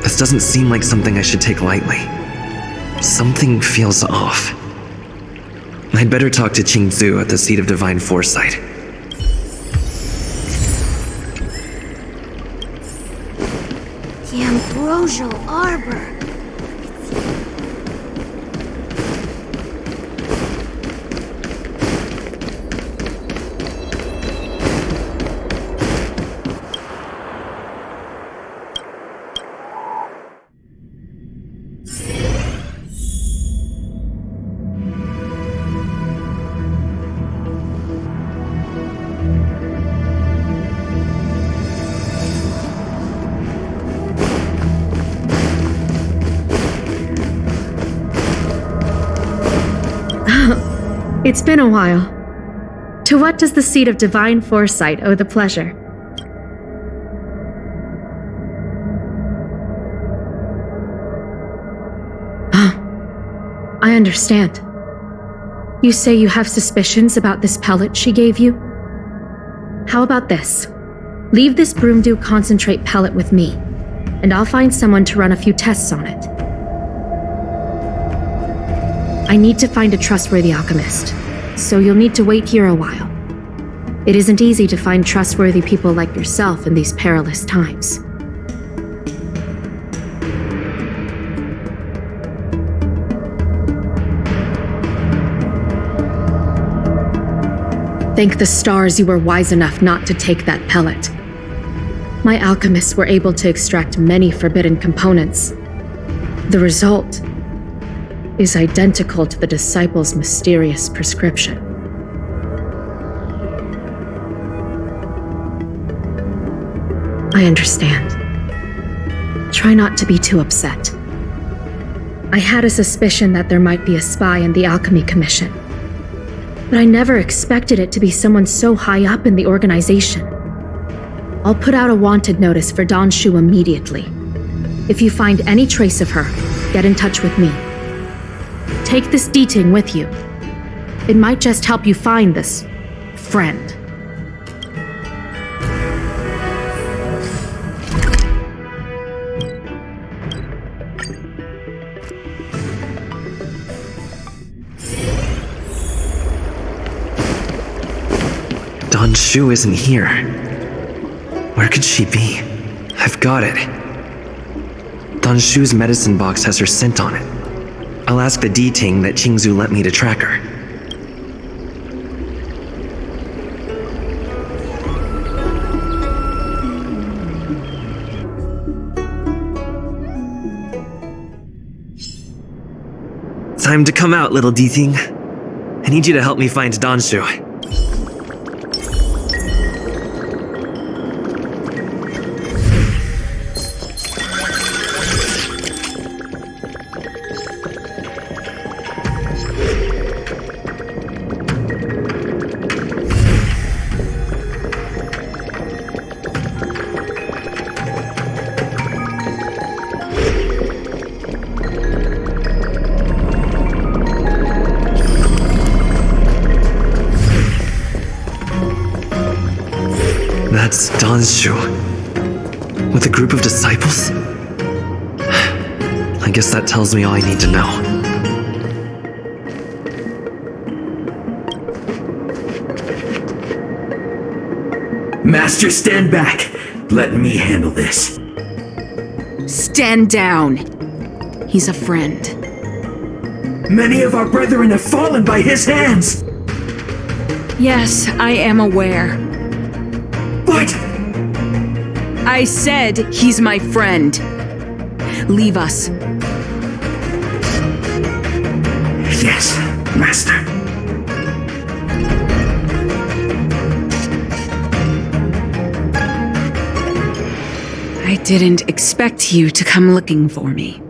this doesn't seem like something I should take lightly. Something feels off. I'd better talk to Qingzu at the Seat of Divine Foresight. The Ambrosial Arbor. It's been a while. To what does the Seat of Divine Foresight owe the pleasure? I understand. You say you have suspicions about this pellet she gave you? How about this? Leave this Broomdew Concentrate pellet with me, and I'll find someone to run a few tests on it. I need to find a trustworthy alchemist, so you'll need to wait here a while. It isn't easy to find trustworthy people like yourself in these perilous times. Thank the stars you were wise enough not to take that pellet. My alchemists were able to extract many forbidden components. The result is identical to the disciple's mysterious prescription. I understand. Try not to be too upset. I had a suspicion that there might be a spy in the Alchemy Commission, but I never expected it to be someone so high up in the organization. I'll put out a wanted notice for Dan Shu immediately. If you find any trace of her, get in touch with me. Take this Diting with you. It might just help you find this friend. Dan Shu isn't here. Where could she be? I've got it. Dan Shu's medicine box has her scent on it. I'll ask the Diting that Qingzu let me to track her. Time to come out, little Diting. I need you to help me find Donshu. That's Donshu. With a group of disciples? I guess that tells me all I need to know. Master, stand back. Let me handle this. Stand down. He's a friend. Many of our brethren have fallen by his hands. Yes, I am aware. But I said he's my friend. Leave us. Yes, Master. I didn't expect you to come looking for me.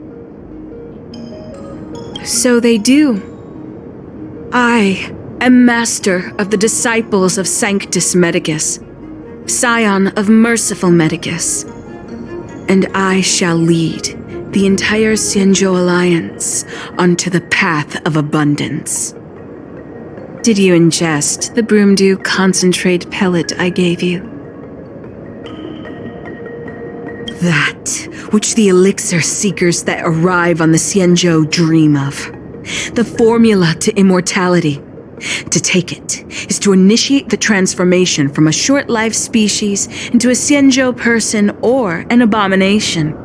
So they do. I am master of the disciples of Sanctus Medicus, scion of merciful Medicus, and I shall lead the entire Xianzhou Alliance onto the path of abundance. Did you ingest the Broomdew concentrate pellet I gave you? That which the elixir seekers that arrive on the Xianzhou dream of. The formula to immortality. To take it is to initiate the transformation from a short-lived species into a Xianzhou person or an abomination,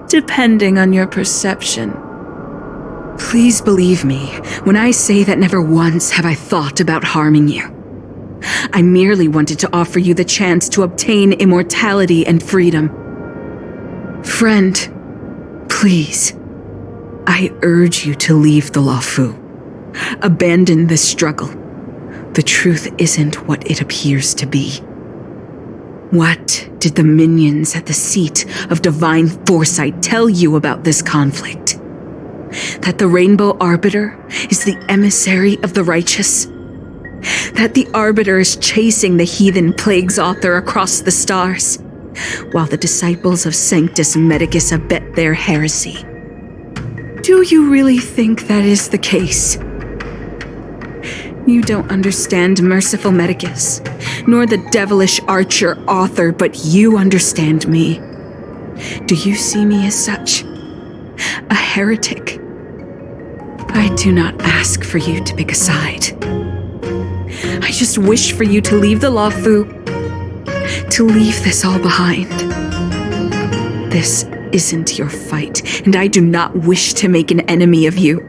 depending on your perception. Please believe me when I say that never once have I thought about harming you. I merely wanted to offer you the chance to obtain immortality and freedom. Friend, please, I urge you to leave the Loufu. Abandon this struggle. The truth isn't what it appears to be. What did the minions at the seat of divine foresight tell you about this conflict? That the Rainbow Arbiter is the emissary of the righteous? That the Arbiter is chasing the heathen plague's author across the stars, while the disciples of Sanctus Medicus abet their heresy? Do you really think that is the case? You don't understand Merciful Medicus, nor the devilish archer author, but you understand me. Do you see me as such? A heretic? I do not ask for you to pick a side. I just wish for you to leave the Loufu, to leave this all behind. This isn't your fight, and I do not wish to make an enemy of you.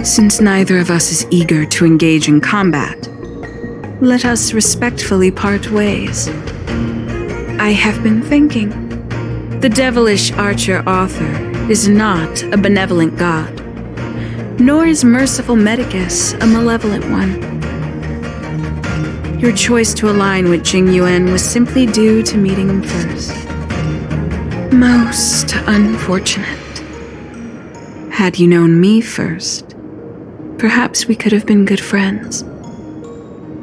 Since neither of us is eager to engage in combat, let us respectfully part ways. I have been thinking. The devilish archer author is not a benevolent god, nor is Merciful Medicus a malevolent one. Your choice to align with Jing Yuan was simply due to meeting him first. Most unfortunate. Had you known me first, perhaps we could have been good friends.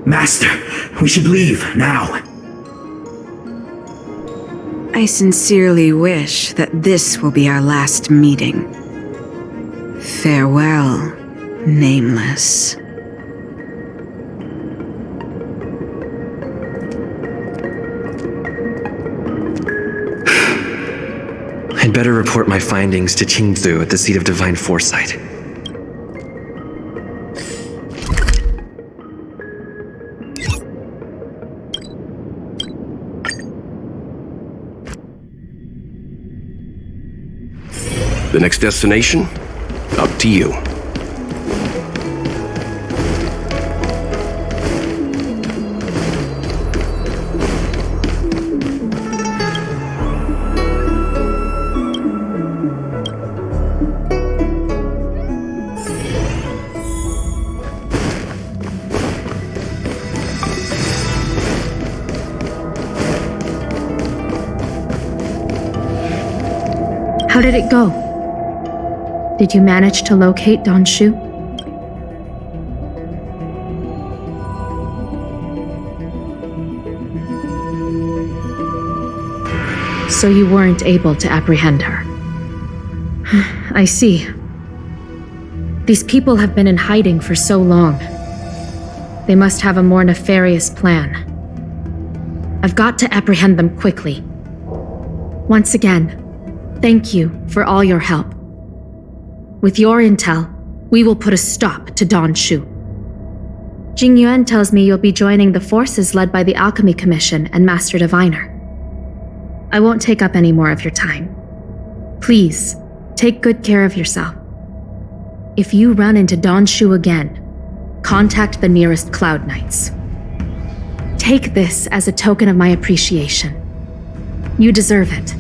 Master, we should leave now. I sincerely wish that this will be our last meeting. Farewell, Nameless. I'd better report my findings to Xianzhou at the seat of divine foresight. The next destination? Up to you. How did it go? Did you manage to locate Don Shu? So you weren't able to apprehend her. I see. These people have been in hiding for so long. They must have a more nefarious plan. I've got to apprehend them quickly. Once again, thank you for all your help. With your intel, we will put a stop to Don Shu. Jing Yuan tells me you'll be joining the forces led by the Alchemy Commission and Master Diviner. I won't take up any more of your time. Please, take good care of yourself. If you run into Don Shu again, contact the nearest Cloud Knights. Take this as a token of my appreciation. You deserve it.